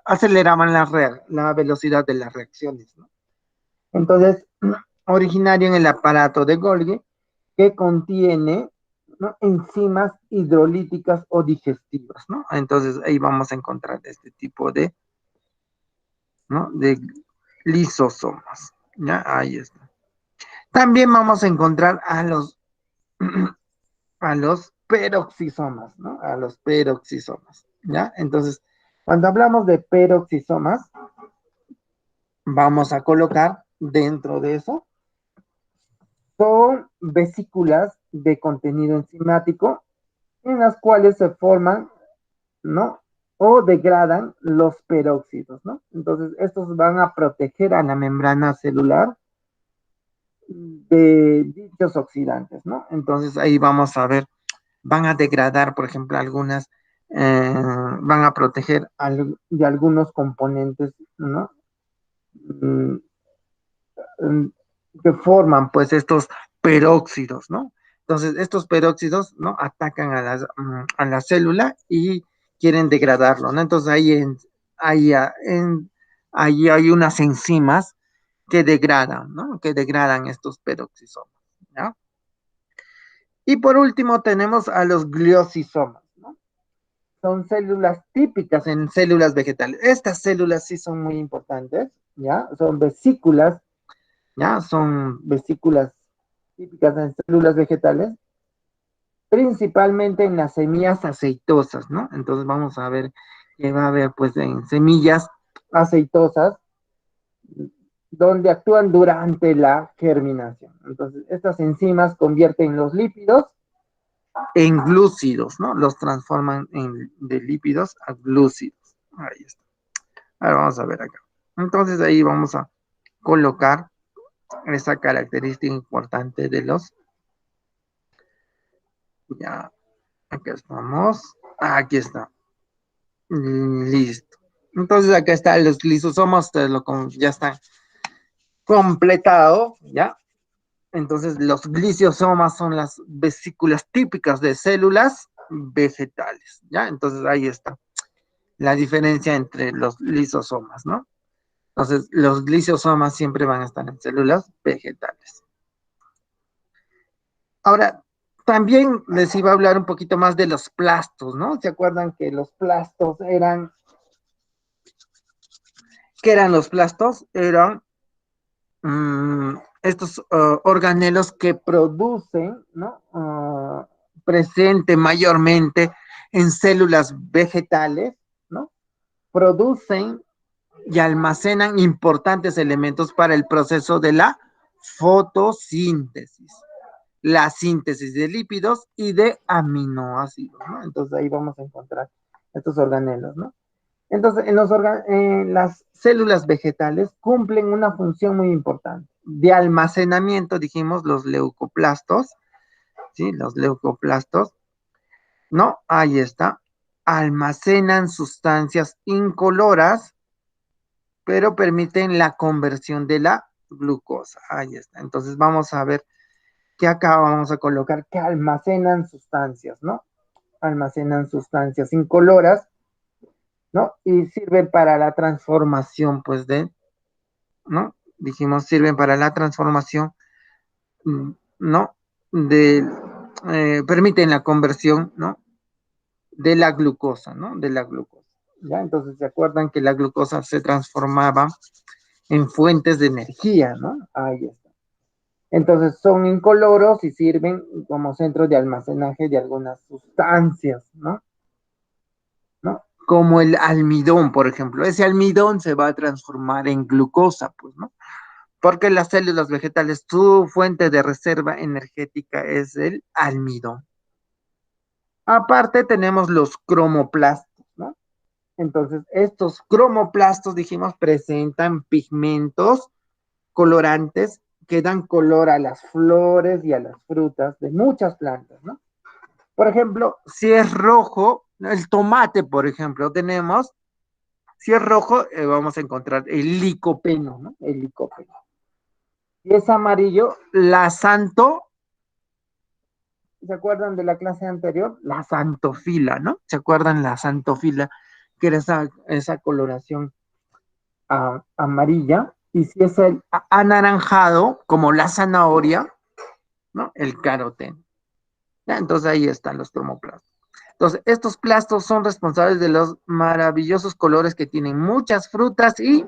aceleraban la velocidad de las reacciones, ¿no? Entonces, originario en el aparato de Golgi, que contiene, ¿no? Enzimas hidrolíticas o digestivas, ¿no? Entonces ahí vamos a encontrar este tipo de, ¿no? De lisosomas, ¿ya? Ahí está. También vamos a encontrar a los peroxisomas, ¿no? A los peroxisomas, ¿ya? Entonces, cuando hablamos de peroxisomas, vamos a colocar dentro de eso, son vesículas de contenido enzimático en las cuales se forman, ¿no? O degradan los peróxidos, ¿no? Entonces, estos van a proteger a la membrana celular de dichos oxidantes, ¿no? Entonces, ahí vamos a ver, van a degradar, por ejemplo, algunas, van a proteger de algunos componentes, ¿no? Mm, mm, que forman, pues, estos peróxidos, ¿no? Entonces, estos peróxidos, ¿no? Atacan a la célula y quieren degradarlo, ¿no? Entonces, ahí, ahí hay unas enzimas que degradan, ¿no? Que degradan estos peroxisomas, ¿ya? Y por último tenemos a los gliosisomas, ¿no? Son células típicas en células vegetales. Estas células sí son muy importantes, ¿ya? Son vesículas, ¿ya? Son vesículas típicas en células vegetales, principalmente en las semillas aceitosas, ¿no? Entonces vamos a ver que va a haber, pues, en semillas aceitosas, donde actúan durante la germinación. Entonces, estas enzimas convierten los lípidos en glúcidos, ¿no? Los transforman de lípidos a glúcidos. Ahí está. Ahora vamos a ver acá. Entonces ahí vamos a colocar esa característica importante de los, ya, acá estamos. Aquí está. Listo. Entonces acá están los lisosomas, ya están completado, ¿ya? Entonces los glicosomas son las vesículas típicas de células vegetales, ¿ya? Entonces ahí está la diferencia entre los lisosomas, ¿no? Entonces, los glicosomas siempre van a estar en células vegetales. Ahora, también les iba a hablar un poquito más de los plastos, ¿no? ¿Se acuerdan que los plastos eran, qué eran los plastos? Eran estos organelos que producen, ¿no? Presente mayormente en células vegetales, ¿no? Producen y almacenan importantes elementos para el proceso de la fotosíntesis, la síntesis de lípidos y de aminoácidos, ¿no? Entonces ahí vamos a encontrar estos organelos, ¿no? Entonces, en las células vegetales cumplen una función muy importante de almacenamiento, dijimos, los leucoplastos, ¿sí? Los leucoplastos, ¿no? Ahí está. Almacenan sustancias incoloras, pero permiten la conversión de la glucosa. Ahí está. Entonces vamos a ver que acá vamos a colocar que almacenan sustancias, ¿no? Almacenan sustancias incoloras, ¿no? Y sirven para la transformación, pues, ¿no? Dijimos, sirven para la transformación, ¿no? De, permiten la conversión, ¿no? De la glucosa, ¿no? De la glucosa. ¿Ya? Entonces, ¿se acuerdan que la glucosa se transformaba en fuentes de energía, ¿no? Ahí está. Entonces son incoloros y sirven como centro de almacenaje de algunas sustancias, ¿no? ¿No? Como el almidón, por ejemplo. Ese almidón se va a transformar en glucosa, pues, ¿no? Porque las células vegetales, su fuente de reserva energética es el almidón. Aparte tenemos los cromoplastos, ¿no? Entonces, estos cromoplastos, dijimos, presentan pigmentos colorantes que dan color a las flores y a las frutas de muchas plantas, ¿no? Por ejemplo, si es rojo, el tomate, por ejemplo, tenemos, si es rojo, vamos a encontrar el licopeno, ¿no? El licopeno. Si es amarillo, la santo, ¿se acuerdan de la clase anterior? La santofila, ¿no? ¿Se acuerdan la santofila? Que era esa coloración amarilla. Y si es el anaranjado, como la zanahoria, ¿no? El caroteno. ¿Ya? Entonces ahí están los cromoplastos. Entonces, estos plastos son responsables de los maravillosos colores que tienen muchas frutas y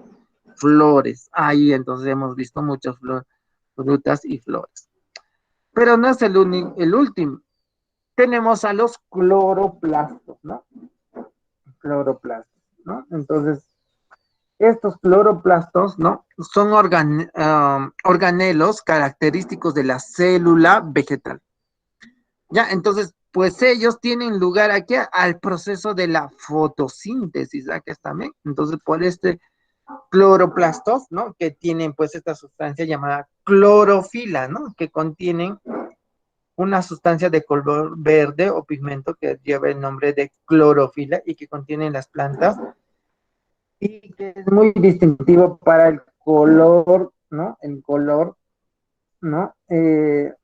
flores. Ahí entonces hemos visto muchas frutas y flores. Pero no es el último. Tenemos a los cloroplastos, ¿no? Cloroplastos, ¿no? Entonces, estos cloroplastos, ¿no? Son organelos característicos de la célula vegetal. Ya, entonces, pues ellos tienen lugar aquí al proceso de la fotosíntesis, ¿a que también? Entonces, por este cloroplastos, ¿no? Que tienen pues esta sustancia llamada clorofila, ¿no? Que contienen una sustancia de color verde o pigmento que lleva el nombre de clorofila y que contienen las plantas y que es muy distintivo para el color, ¿no? El color, ¿no? De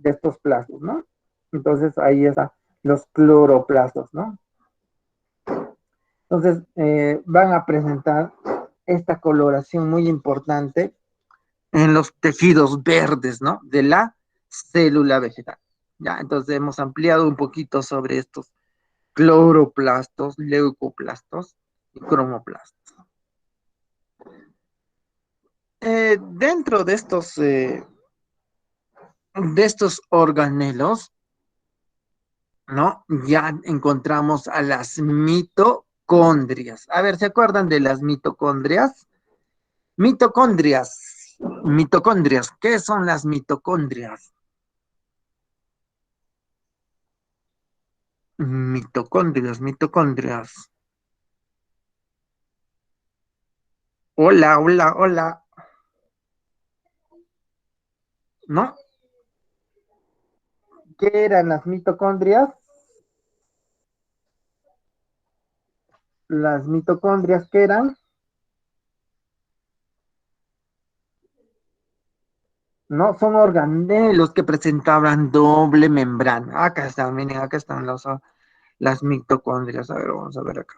estos plastos, ¿no? Entonces ahí está los cloroplastos, ¿no? Entonces van a presentar esta coloración muy importante en los tejidos verdes, ¿no? De la célula vegetal. Ya, entonces hemos ampliado un poquito sobre estos cloroplastos, leucoplastos y cromoplastos. Dentro de estos organelos, ¿no? Ya encontramos a las mitocondrias. A ver, ¿se acuerdan de las mitocondrias? Mitocondrias. ¿Qué son las mitocondrias? Mitocondrias. Hola, hola, hola. ¿No? ¿Qué eran las mitocondrias? Las mitocondrias, ¿qué eran? No, son organelos que presentaban doble membrana. Acá están, miren, acá están las mitocondrias. A ver, vamos a ver acá.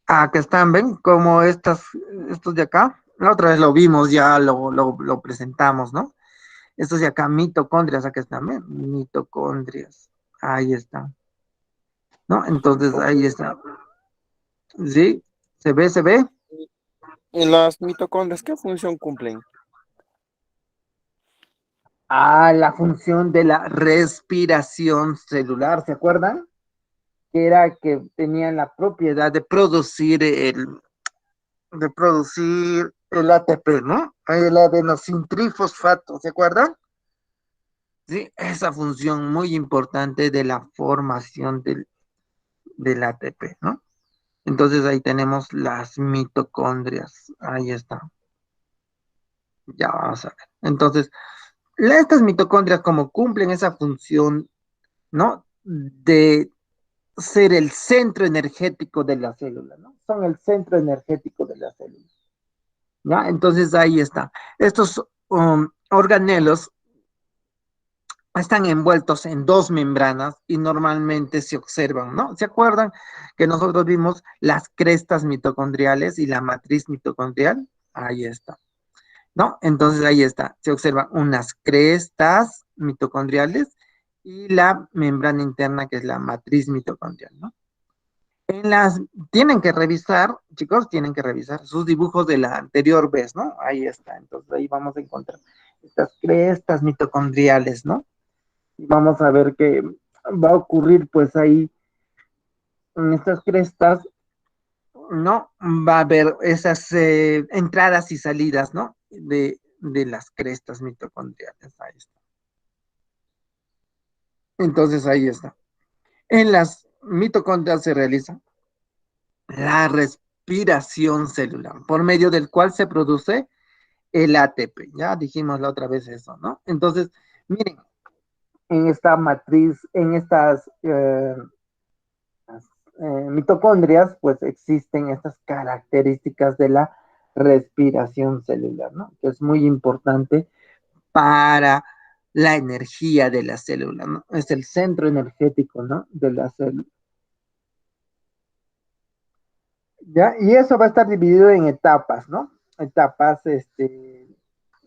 Acá están, ¿ven? Como estos de acá. La otra vez lo vimos, ya lo presentamos, ¿no? Estos de acá, mitocondrias, acá están, ¿ven? Mitocondrias. Ahí están, ¿no? Entonces, ahí está. ¿Sí? ¿Se ve? ¿Se ve? ¿Y las mitocondrias qué función cumplen? La función de la respiración celular, ¿se acuerdan? Que era que tenían la propiedad de producir el ATP, ¿no? El adenosintrifosfato, ¿se acuerdan? Sí, esa función muy importante de la formación del ATP, ¿no? Entonces ahí tenemos las mitocondrias, ahí está, ya vamos a ver. Entonces, estas mitocondrias como cumplen esa función, ¿no? De ser el centro energético de la célula, ¿no? Son el centro energético de la célula, ¿ya? Entonces ahí está. Estos organelos están envueltos en dos membranas y normalmente se observan, ¿no? ¿Se acuerdan que nosotros vimos las crestas mitocondriales y la matriz mitocondrial? Ahí está, ¿no? Entonces ahí está, se observan unas crestas mitocondriales y la membrana interna que es la matriz mitocondrial, ¿no? En las, tienen que revisar, chicos, tienen que revisar sus dibujos de la anterior vez, ¿no? Ahí está, entonces ahí vamos a encontrar estas crestas mitocondriales, ¿no? Y vamos a ver qué va a ocurrir, pues ahí en estas crestas, ¿no? Va a haber esas entradas y salidas, ¿no? De las crestas mitocondriales, ahí está. Entonces ahí está. En las mitocondrias se realiza la respiración celular, por medio del cual se produce el ATP. Ya dijimos la otra vez eso, ¿no? Entonces, miren, en esta matriz, en estas mitocondrias, pues existen estas características de la respiración celular, ¿no? Que es muy importante para la energía de la célula, ¿no? Es el centro energético, ¿no? De la célula. ¿Ya? Y eso va a estar dividido en etapas, ¿no? Etapas,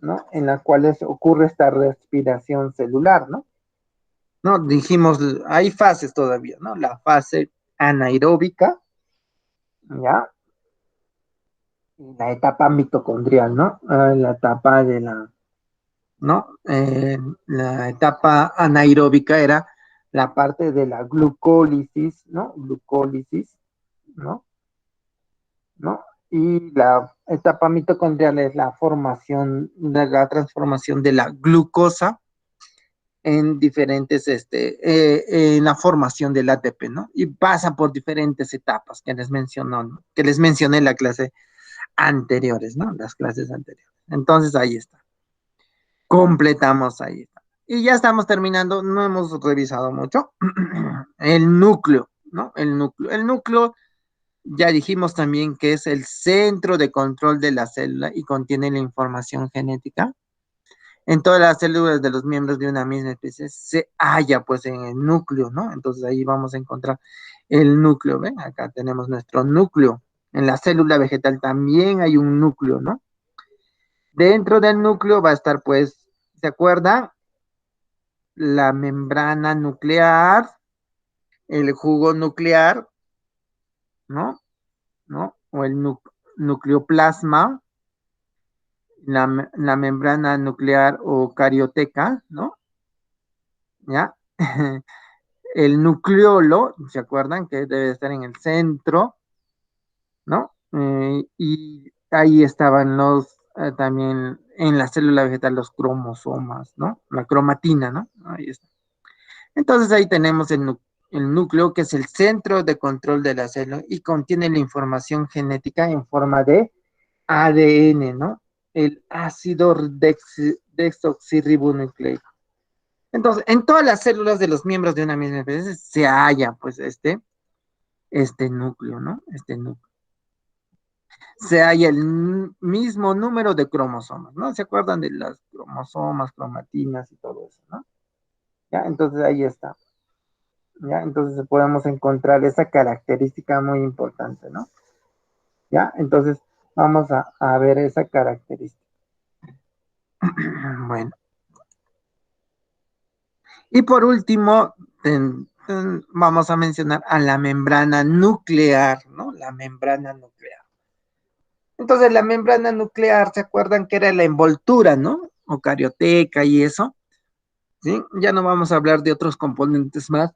¿no? En las cuales ocurre esta respiración celular, ¿no? ¿No? Dijimos, hay fases todavía, ¿no? La fase anaeróbica, ¿ya? La etapa mitocondrial, ¿no? La etapa de la, ¿no? La etapa anaeróbica era la parte de la glucólisis, ¿no? Glucólisis, ¿no? ¿No? Y la etapa mitocondrial es la formación, de la transformación de la glucosa en diferentes, en la formación del ATP, ¿no? Y pasa por diferentes etapas que les mencionó, ¿no? Que les mencioné en la clase anteriores, ¿no? Las clases anteriores. Entonces ahí está. Completamos ahí. Y ya estamos terminando, no hemos revisado mucho. El núcleo, ¿no? El núcleo. El núcleo, ya dijimos también que es el centro de control de la célula y contiene la información genética. En todas las células de los miembros de una misma especie se halla pues en el núcleo, ¿no? Entonces ahí vamos a encontrar el núcleo, ¿ven? Acá tenemos nuestro núcleo. En la célula vegetal también hay un núcleo, ¿no? Dentro del núcleo va a estar pues, ¿se acuerdan? La membrana nuclear, el jugo nuclear, ¿no? ¿No? O el nucleoplasma, la membrana nuclear o carioteca, ¿no? ¿Ya? El nucleolo, ¿se acuerdan? Que debe estar en el centro, ¿no? Y ahí estaban también en la célula vegetal los cromosomas, ¿no? La cromatina, ¿no? Ahí está. Entonces ahí tenemos el núcleo, que es el centro de control de la célula y contiene la información genética en forma de ADN, ¿no? El ácido desoxirribonucleico. Entonces, en todas las células de los miembros de una misma especie se halla, pues, este núcleo, ¿no? Este núcleo. Se halla el mismo número de cromosomas, ¿no? ¿Se acuerdan de las cromosomas, cromatinas y todo eso, ¿no? Ya, entonces ahí está. ¿Ya? Entonces podemos encontrar esa característica muy importante, ¿no? ¿Ya? Entonces vamos a ver esa característica. Bueno, y por último, vamos a mencionar a la membrana nuclear, ¿no? La membrana nuclear. Entonces la membrana nuclear, ¿se acuerdan que era la envoltura, ¿no? O carioteca y eso, ¿sí? Ya no vamos a hablar de otros componentes más.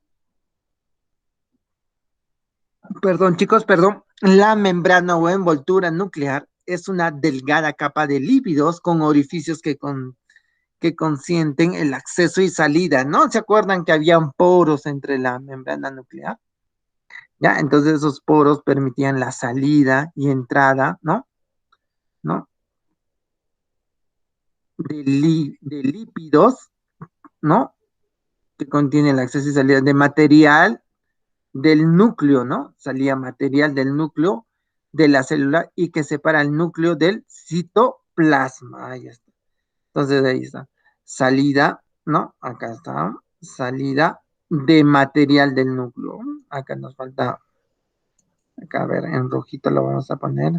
Perdón, chicos, perdón. La membrana o envoltura nuclear es una delgada capa de lípidos con orificios que consienten el acceso y salida, ¿no? ¿Se acuerdan que habían poros entre la membrana nuclear? Ya, entonces esos poros permitían la salida y entrada, ¿no? ¿No? De lípidos, ¿no? Que contiene el acceso y salida de material del núcleo, ¿no? Salía material del núcleo de la célula y que separa el núcleo del citoplasma. Ahí está. Entonces ahí está. Salida, ¿no? Acá está. Salida de material del núcleo. Acá nos falta, acá a ver, en rojito lo vamos a poner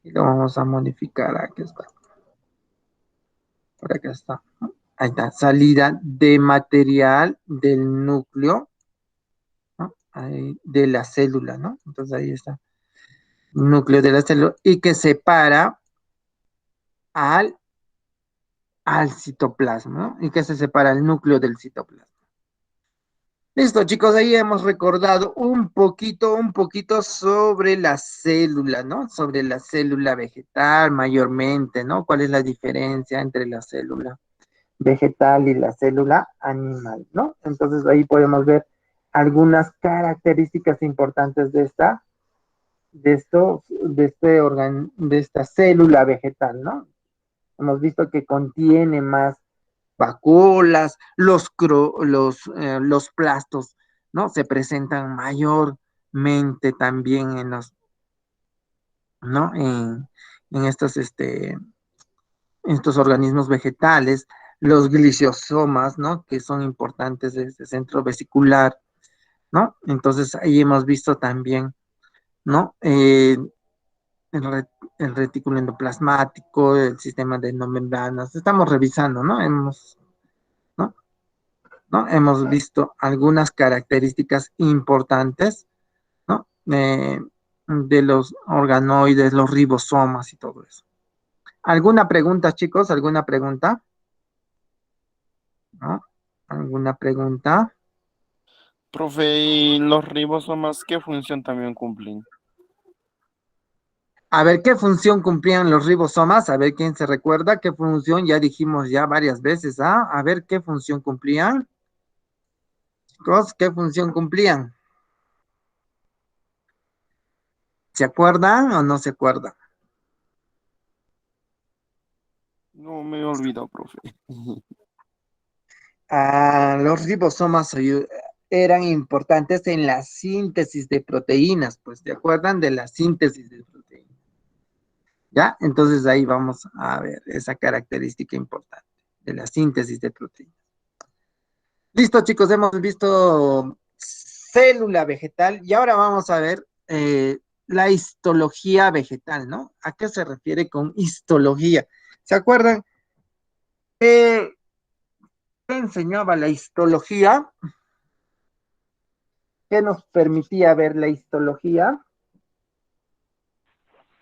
y lo vamos a modificar. Aquí está. Por acá está. Ahí está. Salida de material del núcleo, ¿no? Ahí, de la célula, ¿no? Entonces ahí está. Núcleo de la célula y que separa al, al citoplasma, ¿no? Y que se separa el núcleo del citoplasma. Listo, chicos, ahí hemos recordado un poquito sobre la célula, ¿no? Sobre la célula vegetal mayormente, ¿no? ¿Cuál es la diferencia entre la célula vegetal y la célula animal, ¿no? Entonces ahí podemos ver algunas características importantes de esta célula vegetal, ¿no? Hemos visto que contiene más vacuolas, los plastos, ¿no? Se presentan mayormente también en los, ¿no? En estos organismos vegetales, los glicosomas, ¿no? Que son importantes de este centro vesicular, ¿no? Entonces ahí hemos visto también, ¿no? el, el retículo endoplasmático, el sistema de no membranas. Estamos revisando, ¿no? ¿No? ¿No? Hemos visto algunas características importantes, ¿no? De los organoides, los ribosomas y todo eso. ¿Alguna pregunta, chicos? ¿Alguna pregunta? ¿No? ¿Alguna pregunta? Profe, ¿y los ribosomas qué función también cumplen? A ver qué función cumplían los ribosomas, a ver quién se recuerda qué función, ya dijimos ya varias veces, ¿ah? A ver qué función cumplían, chicos, qué función cumplían. ¿Se acuerdan o no se acuerdan? No me olvidó, profe. Los ribosomas eran importantes en la síntesis de proteínas, pues, ¿se acuerdan de la síntesis de proteínas? ¿Ya? Entonces ahí vamos a ver esa característica importante de la síntesis de proteínas. Listo, chicos, hemos visto célula vegetal y ahora vamos a ver la histología vegetal, ¿no? ¿A qué se refiere con histología? ¿Se acuerdan qué enseñaba la histología? ¿Qué nos permitía ver la histología?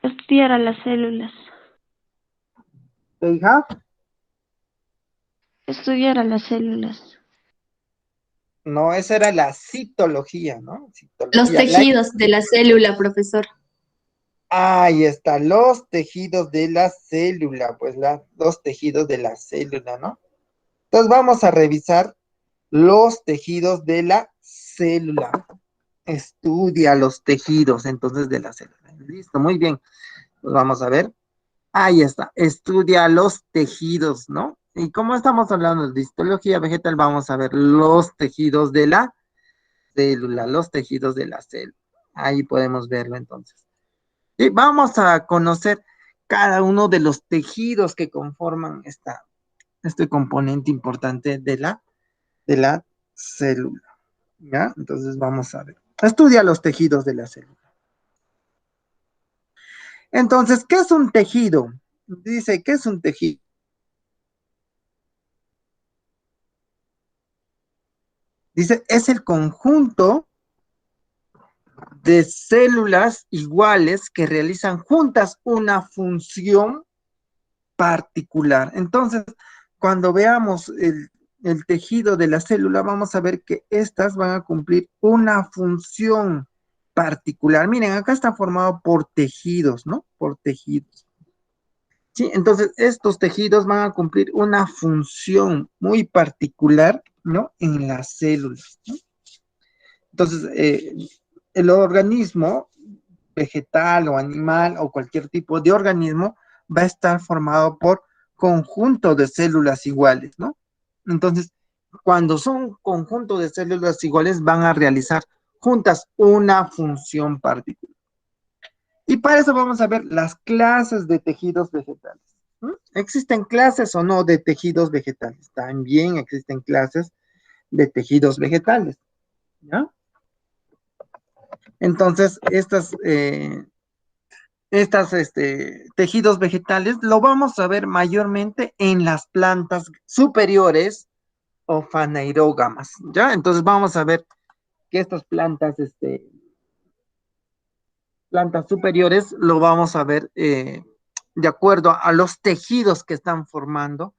Estudiar a las células. ¿Qué, hija? Estudiar a las células. No, esa era la citología, ¿no? Los Citología. tejidos de la célula, profesor. Ahí está, los tejidos de la célula, pues los tejidos de la célula, ¿no? Entonces vamos a revisar los tejidos de la célula. Estudia los tejidos entonces de la célula. Listo, muy bien. Pues vamos a ver. Ahí está. Estudia los tejidos, ¿no? Y como estamos hablando de histología vegetal, vamos a ver los tejidos de la célula, los tejidos de la célula. Ahí podemos verlo entonces. Y vamos a conocer cada uno de los tejidos que conforman este componente importante de la célula. ¿Ya? Entonces vamos a ver. Estudia los tejidos de la célula. Entonces, ¿qué es un tejido? Dice, ¿qué es un tejido? Dice, es el conjunto de células iguales que realizan juntas una función particular. Entonces, cuando veamos el tejido de la célula, vamos a ver que estas van a cumplir una función particular. Miren, acá está formado por tejidos, ¿no? Por tejidos. Sí, entonces estos tejidos van a cumplir una función muy particular, ¿no? En las células, ¿no? Entonces, el organismo vegetal o animal o cualquier tipo de organismo va a estar formado por conjunto de células iguales, ¿no? Entonces, cuando son conjunto de células iguales, van a realizar juntas una función particular. Y para eso vamos a ver las clases de tejidos vegetales. ¿Mm? ¿Existen clases o no de tejidos vegetales? También existen clases de tejidos vegetales, ¿ya? Entonces, tejidos vegetales lo vamos a ver mayormente en las plantas superiores o fanerógamas, ¿ya? Entonces vamos a ver que estas plantas superiores lo vamos a ver de acuerdo a los tejidos que están formando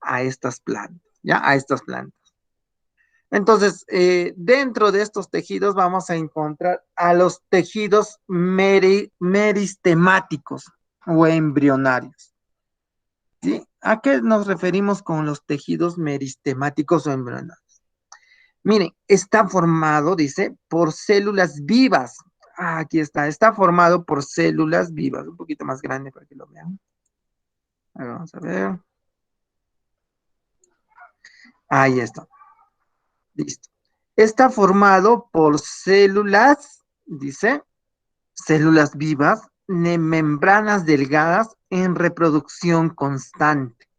a estas plantas, ¿ya? A estas plantas. Entonces, dentro de estos tejidos vamos a encontrar a los tejidos meristemáticos o embrionarios. ¿Sí? ¿A qué nos referimos con los tejidos meristemáticos o embrionarios? Miren, está formado, dice, por células vivas. Ah, aquí está formado por células vivas. Un poquito más grande para que lo vean. Ahí vamos a ver. Ahí está. Listo. Está formado por células, dice, células vivas, membranas delgadas en reproducción constante,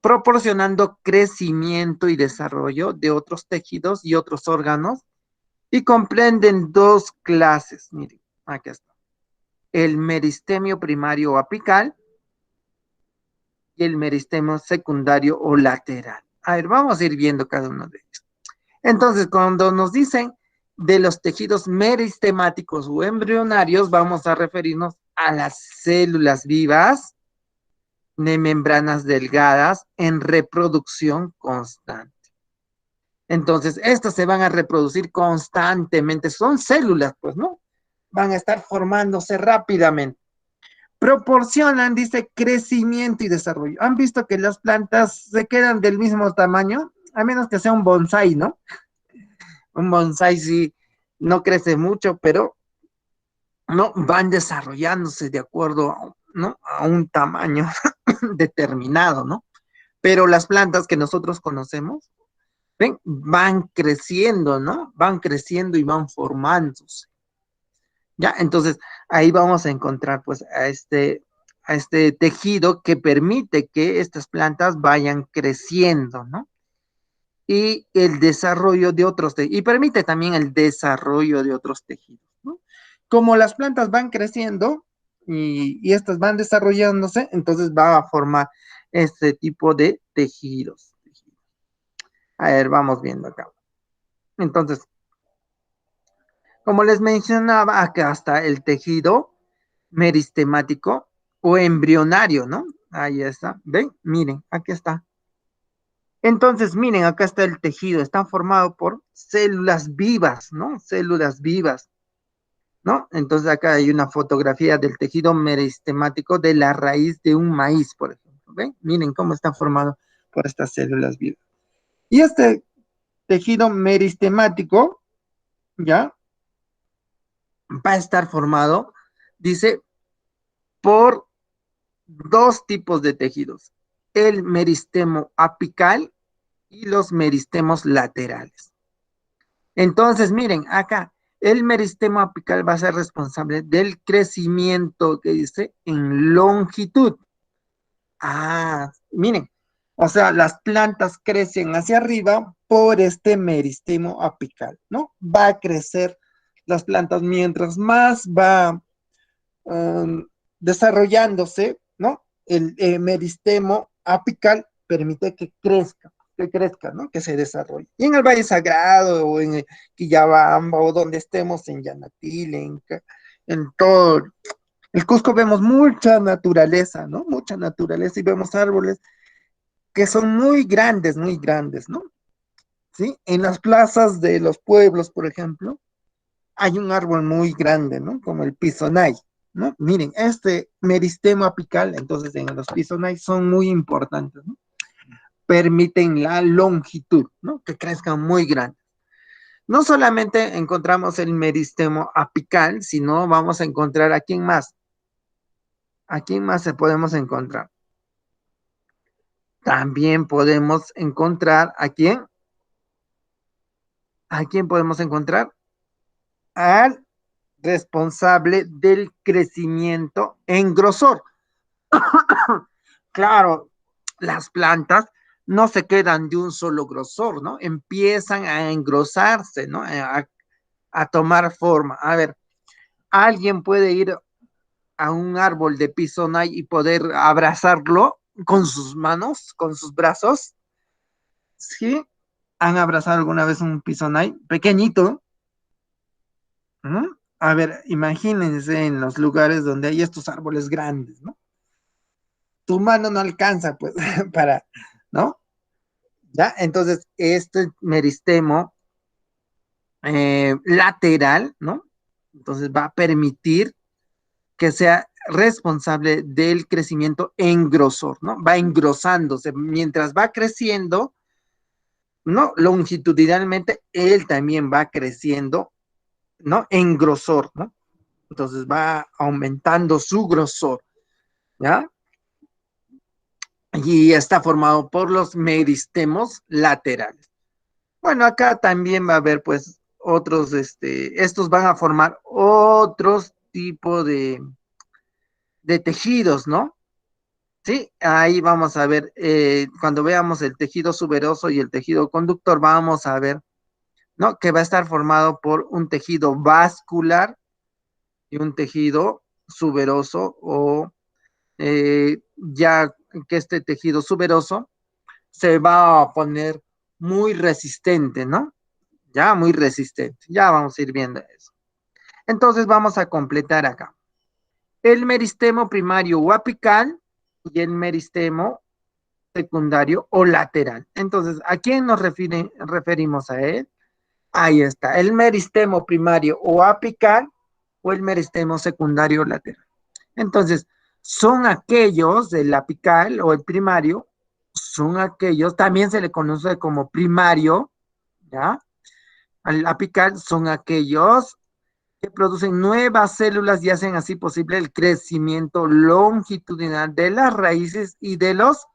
proporcionando crecimiento y desarrollo de otros tejidos y otros órganos y comprenden dos clases. Miren, aquí está. el meristemio primario o apical y el meristemio secundario o lateral. A ver, vamos a ir viendo cada uno de ellos. Entonces, cuando nos dicen de los tejidos meristemáticos o embrionarios, vamos a referirnos a las células vivas de membranas delgadas en reproducción constante. Entonces, estas se van a reproducir constantemente, son células, pues, ¿no? Van a estar formándose rápidamente. Proporcionan, dice, crecimiento y desarrollo. ¿Han visto que las plantas se quedan del mismo tamaño? A menos que sea un bonsái, ¿no? Un bonsái sí no crece mucho, pero no van desarrollándose de acuerdo, ¿no? A un tamaño determinado, ¿no? Pero las plantas que nosotros conocemos, ¿ven? Van creciendo, ¿no? Van creciendo y van formándose. ¿Ya? Entonces, ahí vamos a encontrar, pues, a este tejido que permite que estas plantas vayan creciendo, ¿no? Y el desarrollo de otros tejidos, y permite también el desarrollo de otros tejidos, ¿no? Como las plantas van creciendo y estas van desarrollándose, entonces va a formar este tipo de tejidos. A ver, vamos viendo acá. Entonces, como les mencionaba, acá está el tejido meristemático o embrionario, ¿no? Ahí está. ¿Ven? Miren, aquí está. Entonces, miren, acá está el tejido. Está formado por células vivas, ¿no? Células vivas, ¿no? Entonces, acá hay una fotografía del tejido meristemático de la raíz de un maíz, por ejemplo. ¿Ven? Miren cómo está formado por estas células vivas. Y este tejido meristemático, ¿ya? Va a estar formado, dice, por dos tipos de tejidos, el meristemo apical y los meristemos laterales. Entonces, miren, acá, el meristemo apical va a ser responsable del crecimiento que dice en longitud. Ah, miren, o sea, las plantas crecen hacia arriba por este meristemo apical, ¿no? Va a crecer las plantas mientras más va um, desarrollándose, ¿no? El meristemo apical permite que crezca, ¿no? Que se desarrolle. Y en el Valle Sagrado, o en Quillabamba, o donde estemos, en Yanatil, en todo el Cusco, vemos mucha naturaleza, ¿no? Mucha naturaleza y vemos árboles que son muy grandes, ¿no? ¿Sí? En las plazas de los pueblos, por ejemplo, hay un árbol muy grande, ¿no? Como el pisonay, ¿no? Miren, este meristemo apical, entonces en los pisonay son muy importantes, ¿no? Permiten la longitud, ¿no? Que crezcan muy grandes. No solamente encontramos el meristemo apical, sino vamos a encontrar a quién más. ¿A quién más se podemos encontrar? También podemos encontrar a quién. ¿A quién podemos encontrar? Al responsable del crecimiento en grosor. Claro, las plantas no se quedan de un solo grosor, ¿no? Empiezan a engrosarse, ¿no? A tomar forma. A ver, alguien puede ir a un árbol de pisonay y poder abrazarlo con sus manos, con sus brazos. ¿Sí? ¿Han abrazado alguna vez un pisonay pequeñito? ¿No? A ver, imagínense en los lugares donde hay estos árboles grandes, ¿no? Tu mano no alcanza, pues, para, ¿no? ¿Ya? Entonces, este meristemo lateral, ¿no? Entonces va a permitir que sea responsable del crecimiento en grosor, ¿no? Va engrosándose. Mientras va creciendo, ¿no? Longitudinalmente, él también va creciendo, ¿no? En grosor, ¿no? Entonces va aumentando su grosor, ¿ya? Y está formado por los meristemos laterales. Bueno, acá también va a haber pues otros, estos van a formar otros tipos de tejidos, ¿no? Sí, ahí vamos a ver, cuando veamos el tejido suberoso y el tejido conductor, vamos a ver, ¿no? Que va a estar formado por un tejido vascular y un tejido suberoso o ya que este tejido suberoso se va a poner muy resistente, ¿no? Ya muy resistente. Ya vamos a ir viendo eso. Entonces vamos a completar acá. El meristemo primario o apical y el meristemo secundario o lateral. Entonces, ¿a quién nos referimos a él? Ahí está, el meristemo primario o apical o el meristemo secundario o lateral. Entonces, son aquellos del apical o el primario, son aquellos, también se le conoce como primario, ¿ya? Al apical son aquellos que producen nuevas células y hacen así posible el crecimiento longitudinal de las raíces y de los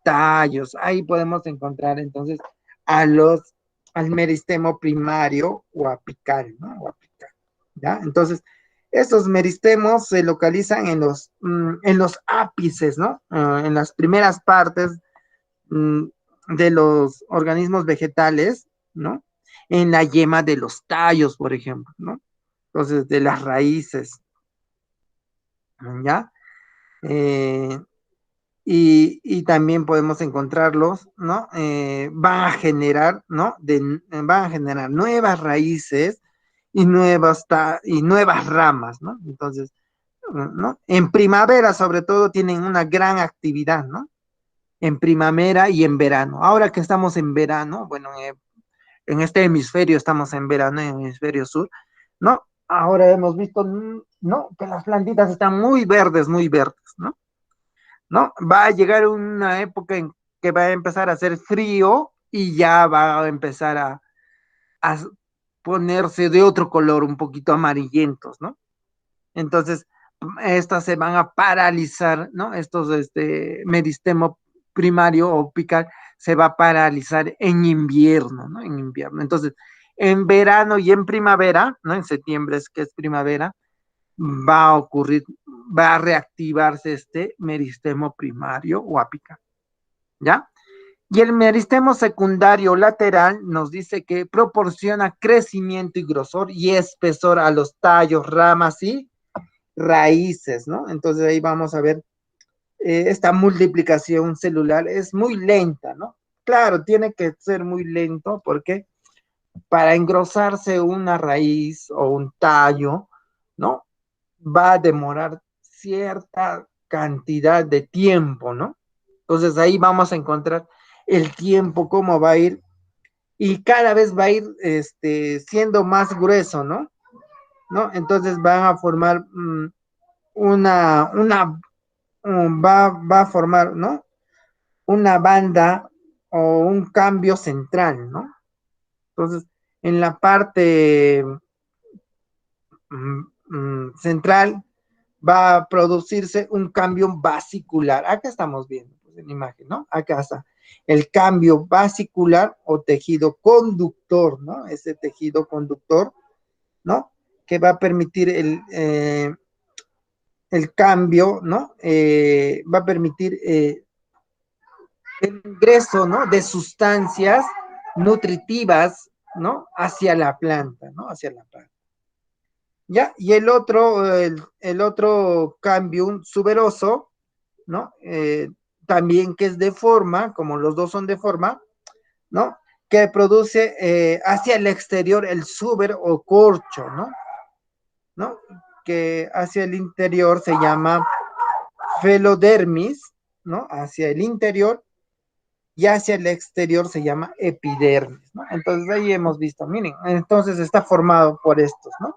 tallos. Ahí podemos encontrar entonces a los, al meristemo primario o apical, ¿no? O apical, ¿ya? Entonces, estos meristemos se localizan en los ápices, ¿no? En las primeras partes mm, de los organismos vegetales, ¿no? En la yema de los tallos, por ejemplo, ¿no? Entonces, de las raíces, ¿ya? Eh, y también podemos encontrarlos, ¿no? Van a generar, ¿no? Van a generar nuevas raíces y nuevas ramas, ¿no? Entonces, ¿no? En primavera, sobre todo, tienen una gran actividad, ¿no? En primavera y en verano. Ahora que estamos en verano, bueno, en este hemisferio estamos en verano, en el hemisferio sur, ¿no? Ahora hemos visto, ¿no? Que las plantitas están muy verdes, ¿no? ¿No? Va a llegar una época en que va a empezar a hacer frío y ya va a empezar a ponerse de otro color, un poquito amarillentos, ¿no? Entonces, estas se van a paralizar, ¿no? Estos, meristemo primario o pical se va a paralizar en invierno, ¿no? En invierno. Entonces, en verano y en primavera, ¿no? En septiembre es que es primavera, va a ocurrir, va a reactivarse este meristemo primario o apical, ¿ya? Y el meristemo secundario lateral nos dice que proporciona crecimiento y grosor y espesor a los tallos, ramas y raíces, ¿no? Entonces ahí vamos a ver, esta multiplicación celular es muy lenta, ¿no? Claro, tiene que ser muy lento porque para engrosarse una raíz o un tallo, ¿no? Va a demorar cierta cantidad de tiempo, ¿no? Entonces ahí vamos a encontrar el tiempo, cómo va a ir, y cada vez va a ir siendo más grueso, ¿no? ¿No? Entonces van a formar va a formar, ¿no? Una banda o un cambio central, ¿no? Entonces, en la parte central va a producirse un cambio vasicular. Acá estamos viendo pues, en la imagen, ¿no? Acá está el cambio vasicular o tejido conductor, ¿no? Ese tejido conductor, ¿no? Que va a permitir el cambio, ¿no? Va a permitir el ingreso, ¿no? De sustancias nutritivas, ¿no? Hacia la planta, ¿no? Hacia la planta. ¿Ya? Y el otro cambio un suberoso, ¿no? También que es de forma, como los dos son de forma, ¿no? Que produce hacia el exterior el suber o corcho, ¿no? ¿No? Que hacia el interior se llama felodermis, ¿no? Hacia el interior y hacia el exterior se llama epidermis, ¿no? Entonces ahí hemos visto, miren, entonces está formado por estos, ¿no?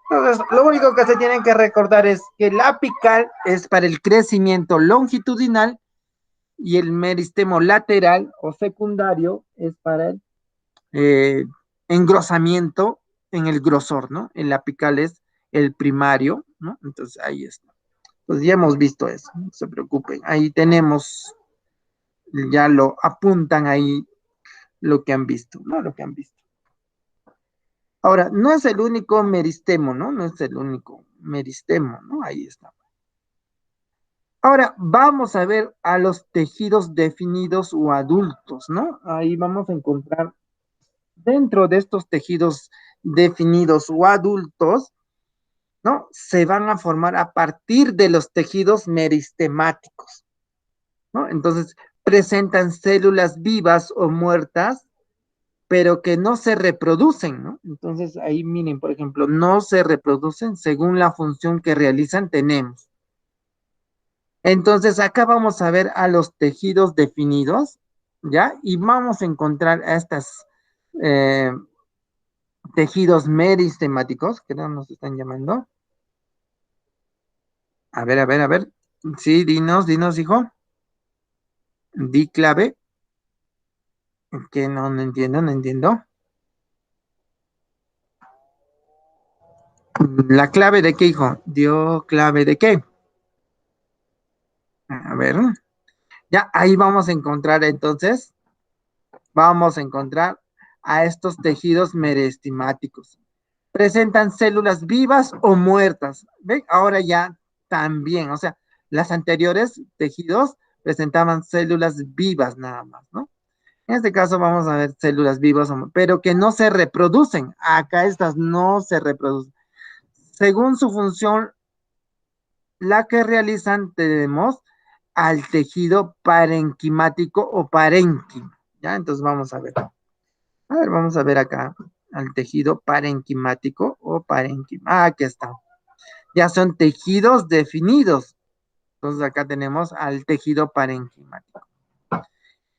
Entonces, lo único que se tienen que recordar es que el apical es para el crecimiento longitudinal y el meristemo lateral o secundario es para el eh, engrosamiento en el grosor, ¿no? El apical es el primario, ¿no? Entonces ahí está. Pues ya hemos visto eso, no se preocupen. Ahí tenemos, ya lo apuntan ahí lo que han visto, ¿no? Lo que han visto. Ahora, no es el único meristemo, ¿no? No es el único meristemo, ¿no? Ahí está. Ahora, vamos a ver a los tejidos definidos o adultos, ¿no? Ahí vamos a encontrar dentro de estos tejidos definidos o adultos, ¿no? Se van a formar a partir de los tejidos meristemáticos, ¿no? Entonces, presentan células vivas o muertas, pero que no se reproducen, ¿no? Entonces, ahí miren, por ejemplo, no se reproducen según la función que realizan, tenemos. Entonces, acá vamos a ver a los tejidos definidos, ¿ya? Y vamos a encontrar a estos tejidos meristemáticos, que no nos están llamando. A ver, a ver, a ver. Sí, dinos, hijo. Di clave, que no entiendo, no entiendo. ¿La clave de qué, hijo? ¿Dio clave de qué? A ver. Ya, ahí vamos a encontrar entonces, vamos a encontrar a estos tejidos merestemáticos. Presentan células vivas o muertas. ¿Ven? Ahora ya también, o sea, las anteriores tejidos presentaban células vivas nada más, ¿no? En este caso vamos a ver células vivas, pero que no se reproducen. Acá estas no se reproducen. Según su función, la que realizan, tenemos al tejido parenquimático o parénquima. ¿Ya? Entonces vamos a ver. A ver, vamos a ver acá al tejido parenquimático o parénquima. Ah, aquí está. Ya son tejidos definidos. Entonces acá tenemos al tejido parenquimático.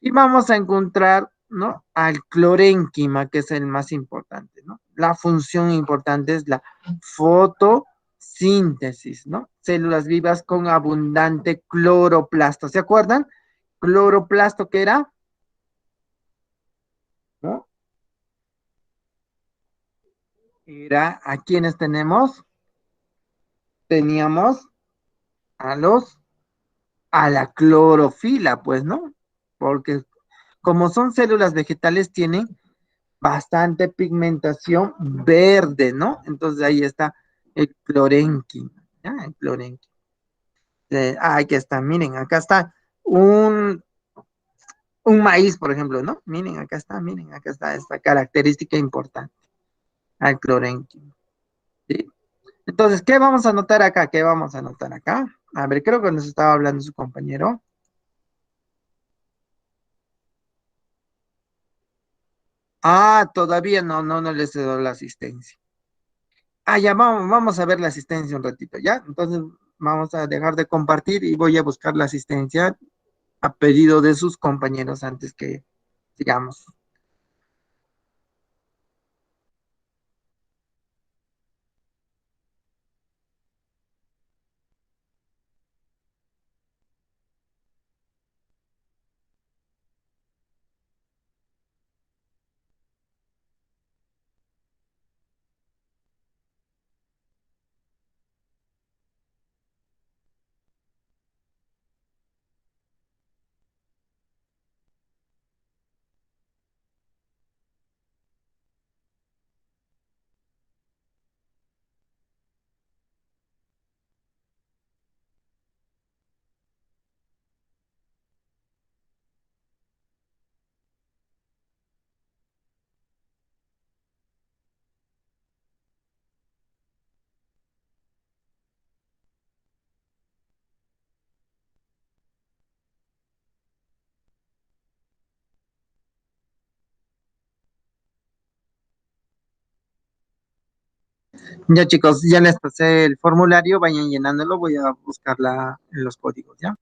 Y vamos a encontrar, ¿no? Al clorénquima, que es el más importante, ¿no? La función importante es la fotosíntesis, ¿no? Células vivas con abundante cloroplasto. ¿Se acuerdan? Cloroplasto, ¿qué era? ¿No? Era a quienes tenemos. Teníamos a a la clorofila, pues, ¿no? Porque como son células vegetales, tienen bastante pigmentación verde, ¿no? Entonces ahí está el clorenquim, ¿ya? El clorenquim. Aquí está, miren, acá está un, un maíz, por ejemplo, ¿no? Miren, acá está esta característica importante, al clorenquim, ¿sí? Entonces, ¿qué vamos a anotar acá? ¿Qué vamos a anotar acá? A ver, creo que nos estaba hablando su compañero. Ah, todavía no les he dado la asistencia. Ah, ya vamos a ver la asistencia un ratito, ¿ya? Entonces vamos a dejar de compartir y voy a buscar la asistencia a pedido de sus compañeros antes que sigamos. Ya chicos, ya les pasé el formulario, vayan llenándolo, voy a buscarla en los códigos, ¿ya?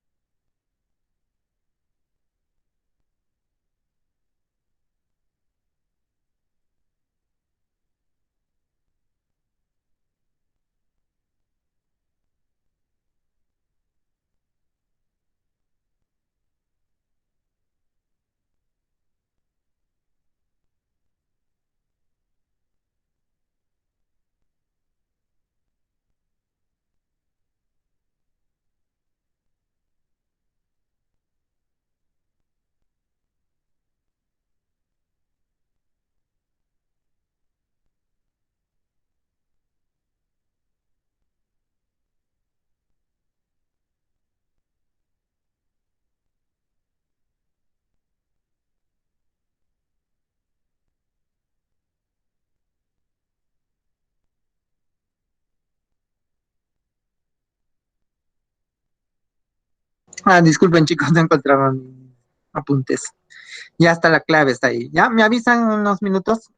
Disculpen, chicos, no encontraba mis apuntes. Ya está la clave, está ahí. ¿Ya? ¿Me avisan unos minutos?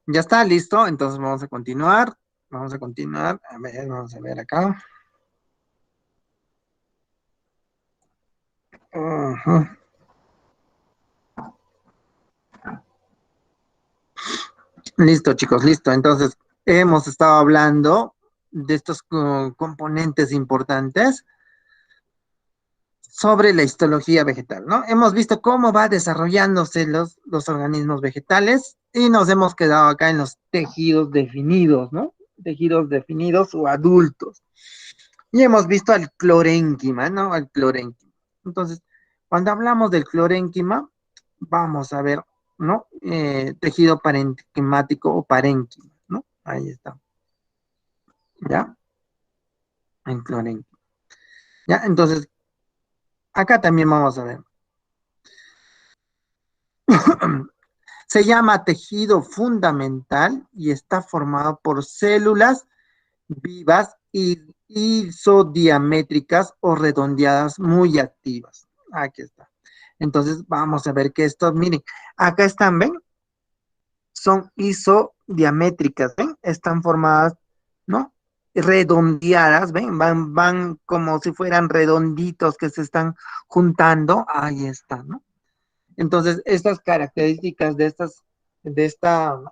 Ya está, listo. Entonces vamos a continuar. Vamos a continuar. A ver, vamos a ver acá. Ujú. Listo, chicos, listo. Entonces, hemos estado hablando de estos componentes importantes sobre la histología vegetal, ¿no? Hemos visto cómo va desarrollándose los organismos vegetales y nos hemos quedado acá en los tejidos definidos, ¿no? Tejidos definidos o adultos. Y hemos visto al clorénquima, ¿no? Al clorénquima. Entonces, cuando hablamos del clorénquima, vamos a ver, ¿no? Tejido parenquimático o parénquima, ¿no? Ahí está. ¿Ya? El clorénquima. ¿Ya? Entonces, acá también vamos a ver. Se llama tejido fundamental y está formado por células vivas y isodiamétricas o redondeadas muy activas. Aquí está. Entonces vamos a ver que esto, miren, acá están, ¿ven? Son isodiamétricas, ¿ven? Están formadas, ¿no? Redondeadas, ¿ven? Van como si fueran redonditos que se están juntando. Ahí está, ¿no? Entonces, estas características de esta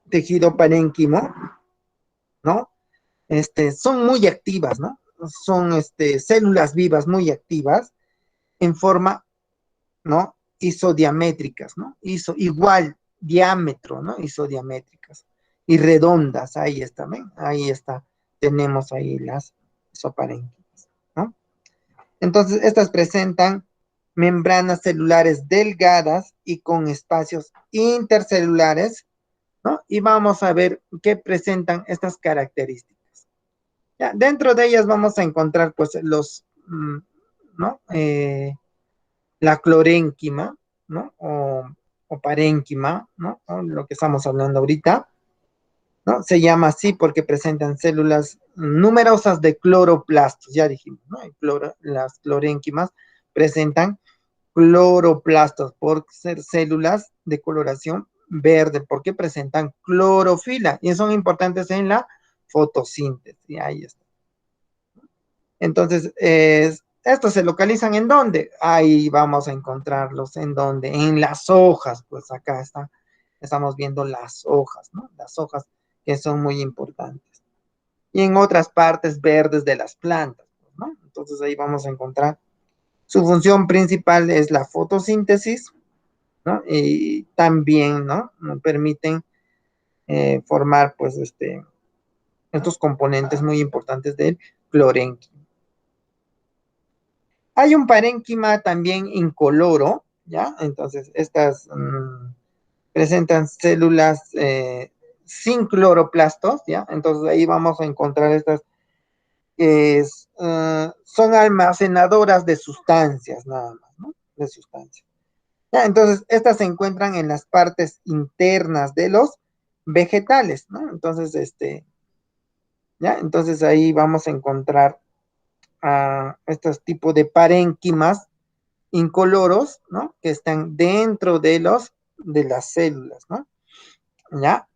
tejido parénquimo, ¿no? Son muy activas, ¿no? Son células vivas muy activas en forma, ¿no? Isodiamétricas, ¿no? Igual diámetro, ¿no? Isodiamétricas. Y redondas, ahí está, ¿ven? Ahí está. Tenemos ahí las isoparénquimas, ¿no? Entonces, estas presentan membranas celulares delgadas y con espacios intercelulares, ¿no? Y vamos a ver qué presentan estas características. Ya, dentro de ellas vamos a encontrar, pues, ¿no? La clorénquima, ¿no? O parénquima, ¿no? O lo que estamos hablando ahorita, ¿no? Se llama así porque presentan células numerosas de cloroplastos, ya dijimos, ¿no? Las clorénquimas presentan cloroplastos por ser células de coloración verde, porque presentan clorofila y son importantes en la fotosíntesis. Y ahí está. Entonces, estos se localizan ¿en dónde? Ahí vamos a encontrarlos. ¿En dónde? En las hojas. Pues acá está. Estamos viendo las hojas, ¿no? Las hojas que son muy importantes. Y en otras partes verdes de las plantas, ¿no? Entonces ahí vamos a encontrar. Su función principal es la fotosíntesis, ¿no? Y también, ¿no? Nos permiten formar, pues, estos componentes muy importantes del clorénquima. Hay un parénquima también incoloro, ¿ya? Entonces, estas presentan células sin cloroplastos, ¿ya? Entonces, ahí vamos a encontrar estas que son almacenadoras de sustancias, nada más, ¿no? De sustancias. ¿Ya? Entonces, estas se encuentran en las partes internas de los vegetales, ¿no? Entonces, ¿ya? Entonces, ahí vamos a encontrar estos tipos de parénquimas incoloros, ¿no? Que están dentro de las células, ¿no? ¿Ya?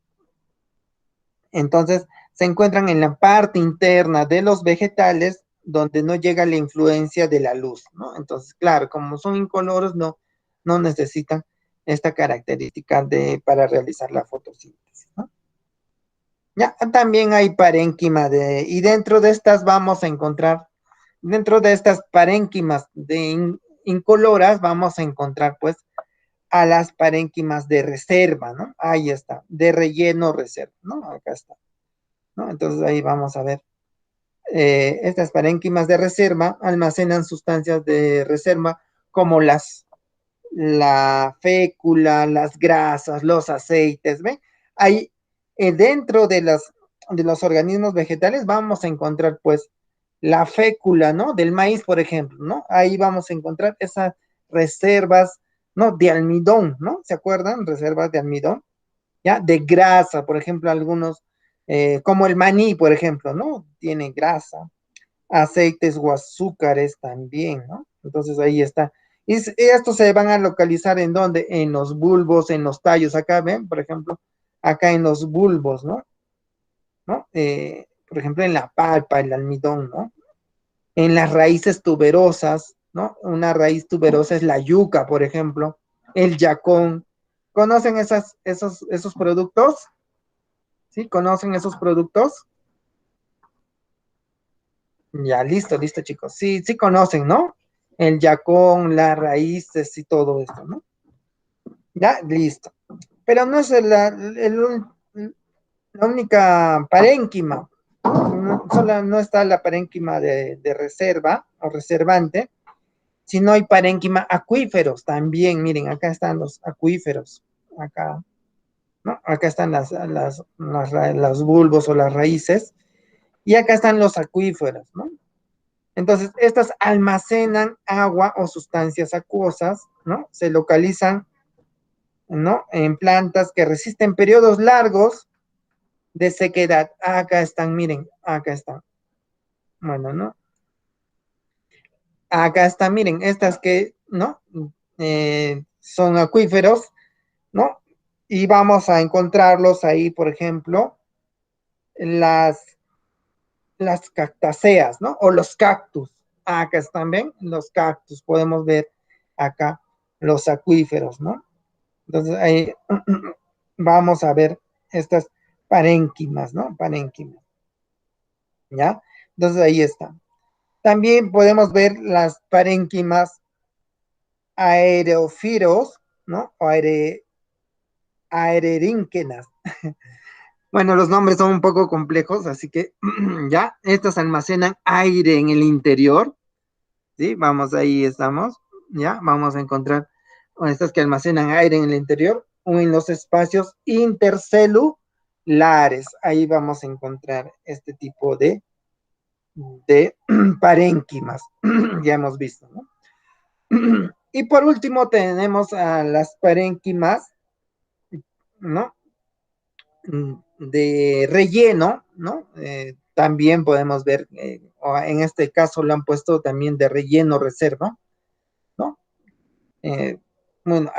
Entonces, se encuentran en la parte interna de los vegetales donde no llega la influencia de la luz, ¿no? Entonces, claro, como son incoloros, no necesitan esta característica para realizar la fotosíntesis, ¿no? Ya, también hay parénquima y dentro de estas vamos a encontrar, dentro de estas parénquimas incoloras, vamos a encontrar, pues, a las parénquimas de reserva, ¿no? Ahí está, de relleno reserva, ¿no? Acá está, ¿no? Entonces ahí vamos a ver. Estas parénquimas de reserva almacenan sustancias de reserva como la fécula, las grasas, los aceites, ¿ven? Ahí dentro de los organismos vegetales vamos a encontrar pues la fécula, ¿no? Del maíz, por ejemplo, ¿no? Ahí vamos a encontrar esas reservas, ¿no? De almidón, ¿no? ¿Se acuerdan? Reservas de almidón, ¿ya? De grasa, por ejemplo, algunos, como el maní, por ejemplo, ¿no? Tiene grasa, aceites o azúcares también, ¿no? Entonces ahí está. Y estos se van a localizar en dónde? En los bulbos, en los tallos. Acá ven, por ejemplo, acá en los bulbos, ¿no? ¿No? Por ejemplo, en la palpa, el almidón, ¿no? En las raíces tuberosas, ¿no? Una raíz tuberosa es la yuca, por ejemplo, el yacón. ¿Conocen esos productos? ¿Sí? ¿Conocen esos productos? Ya, listo, listo, chicos. Sí, sí conocen, ¿no? El yacón, las raíces y todo esto, ¿no? Ya, listo. Pero no es la única parénquima. No, solo no está la parénquima de reserva o reservante, sino hay parénquima acuíferos también. Miren, acá están los acuíferos. Acá, ¿no? Acá están los bulbos o las raíces. Y acá están los acuíferos, ¿no? Entonces, estas almacenan agua o sustancias acuosas, ¿no? Se localizan, ¿no? En plantas que resisten periodos largos de sequedad. Acá están, miren, acá están. Bueno, ¿no? Acá están, miren, estas que, ¿no? Son acuíferos, ¿no? Y vamos a encontrarlos ahí, por ejemplo, las, las cactáceas, ¿no? O los cactus. Acá están, ¿ven? Los cactus, podemos ver acá los acuíferos, ¿no? Entonces ahí vamos a ver estas parénquimas, ¿no? Parénquimas, ¿ya? Entonces ahí está. También podemos ver las parénquimas aerofiros, ¿no? O aererínquenas. Bueno, los nombres son un poco complejos, así que ya, estas almacenan aire en el interior, ¿sí? Vamos, ahí estamos, ya, vamos a encontrar estas que almacenan aire en el interior o en los espacios intercelulares. Ahí vamos a encontrar este tipo de parénquimas, ya hemos visto, ¿no? Y por último tenemos a las parénquimas, ¿no? De relleno, ¿no? También podemos ver, o en este caso lo han puesto también de relleno reserva, ¿no? Eh, bueno,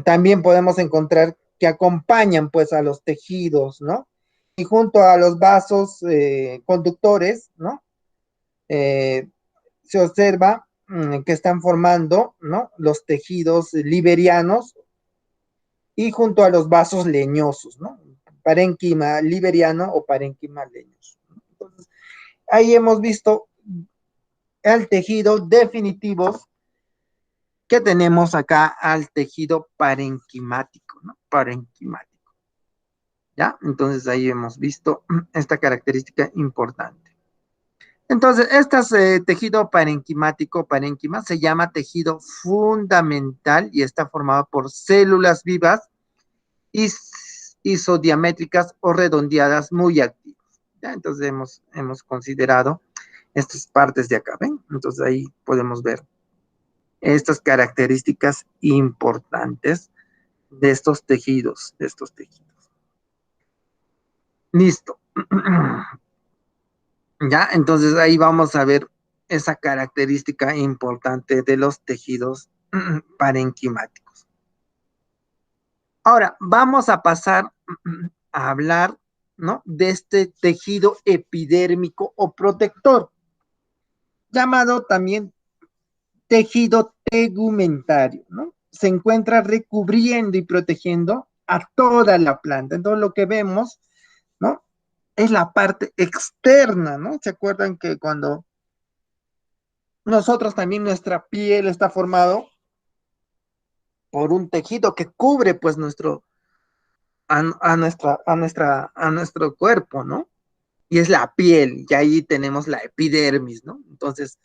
también podemos encontrar que acompañan pues a los tejidos, ¿no? Y junto a los vasos conductores, ¿no? Se observa que están formando, ¿no? Los tejidos liberianos y junto a los vasos leñosos, ¿no? Parénquima liberiano o parénquima leñoso. Entonces, ahí hemos visto el tejido definitivo que tenemos acá al tejido parenquimático, ¿no? Parenquimático. ¿Ya? Entonces ahí hemos visto esta característica importante. Entonces, este tejido parenquimático, parénquima, se llama tejido fundamental y está formado por células vivas isodiamétricas o redondeadas muy activas. ¿Ya? Entonces hemos considerado estas partes de acá, ¿ven? Entonces ahí podemos ver estas características importantes de estos tejidos, Listo. Ya, entonces ahí vamos a ver esa característica importante de los tejidos parenquimáticos. Ahora, vamos a pasar a hablar, ¿no? De este tejido epidérmico o protector, llamado también tejido tegumentario, ¿no? Se encuentra recubriendo y protegiendo a toda la planta. Entonces, lo que vemos, ¿no? Es la parte externa, ¿no? ¿Se acuerdan que cuando nosotros también nuestra piel está formado por un tejido que cubre pues a nuestro cuerpo, ¿no? Y es la piel, y ahí tenemos la epidermis, ¿no? Entonces,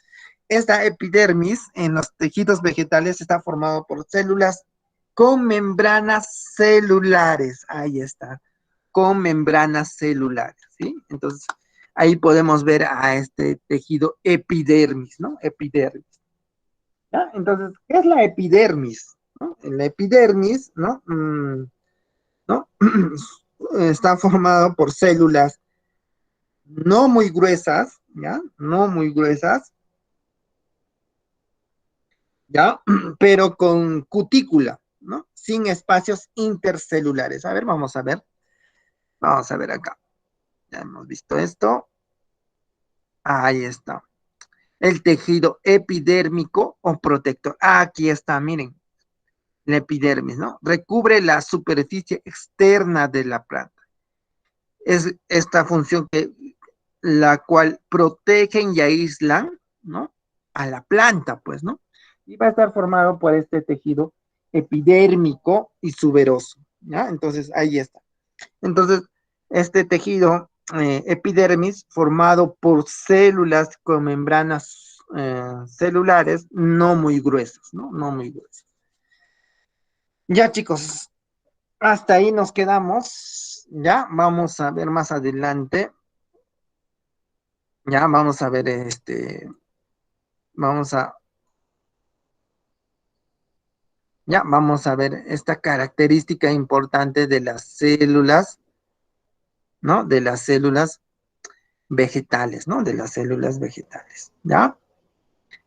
esta epidermis en los tejidos vegetales está formado por células con membranas celulares, ahí está, con membranas celulares, ¿sí? Entonces, ahí podemos ver a este tejido epidermis, ¿no? Epidermis. ¿Ya? Entonces, ¿qué es la epidermis? ¿No? La epidermis, ¿no? ¿No? Está formado por células no muy gruesas, ¿ya? No muy gruesas, ¿ya? Pero con cutícula, ¿no? Sin espacios intercelulares. A ver, vamos a ver. Vamos a ver acá. Ya hemos visto esto. Ahí está. El tejido epidérmico o protector. Aquí está, miren. La epidermis, ¿no? Recubre la superficie externa de la planta. Es esta función que la cual protegen y aíslan, ¿no? A la planta, pues, ¿no? Y va a estar formado por este tejido epidérmico y suberoso, ¿ya? Entonces, ahí está. Entonces, este tejido epidermis formado por células con membranas celulares no muy gruesas, ¿no? No muy gruesas. Ya, chicos, hasta ahí nos quedamos. Ya, vamos a ver más adelante. Ya, vamos a ver vamos a, ya, vamos a ver esta característica importante de las células, ¿no? De las células vegetales, ¿no? De las células vegetales, ¿ya?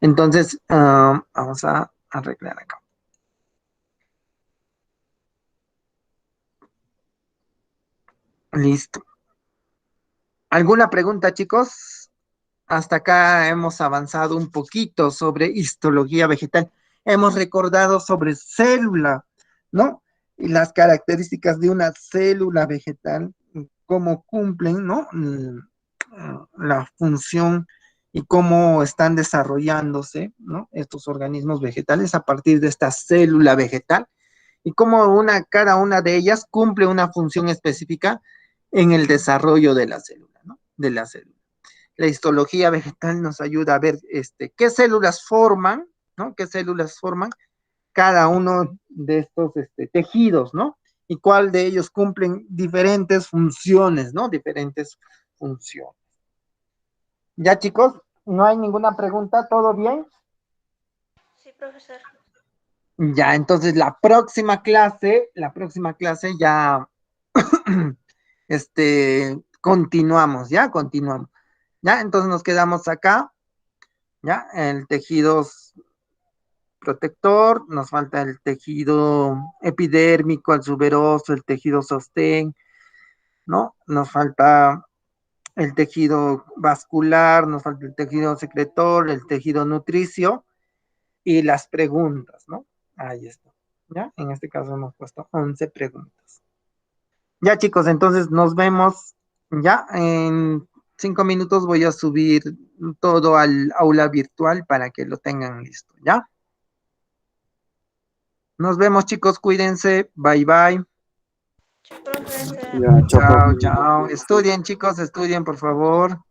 Entonces, vamos a arreglar acá. Listo. ¿Alguna pregunta, chicos? Hasta acá hemos avanzado un poquito sobre histología vegetal. Hemos recordado sobre célula, ¿no? Y las características de una célula vegetal, cómo cumplen, ¿no? La función y cómo están desarrollándose, ¿no? Estos organismos vegetales a partir de esta célula vegetal y cómo cada una de ellas cumple una función específica en el desarrollo de la célula, ¿no? De la célula. La histología vegetal nos ayuda a ver qué células forman, ¿no? Qué células forman cada uno de estos tejidos, ¿no? Y cuál de ellos cumplen diferentes funciones, ¿no? Diferentes funciones. Ya, chicos, no hay ninguna pregunta, ¿todo bien? Sí, profesor. Ya, entonces la próxima clase ya, continuamos, ¿ya? Continuamos. Ya, entonces nos quedamos acá, ¿ya? El tejido protector, nos falta el tejido epidérmico, el suberoso, el tejido sostén, ¿no? Nos falta el tejido vascular, nos falta el tejido secretor, el tejido nutricio y las preguntas, ¿no? Ahí está. ¿Ya? En este caso hemos puesto 11 preguntas. Ya, chicos, entonces nos vemos. Ya en 5 minutos voy a subir todo al aula virtual para que lo tengan listo, ¿ya? Nos vemos, chicos, cuídense. Bye, bye. Sí, profesor. Ya, chao, Chao, profe. chao. Estudien, chicos, estudien, por favor.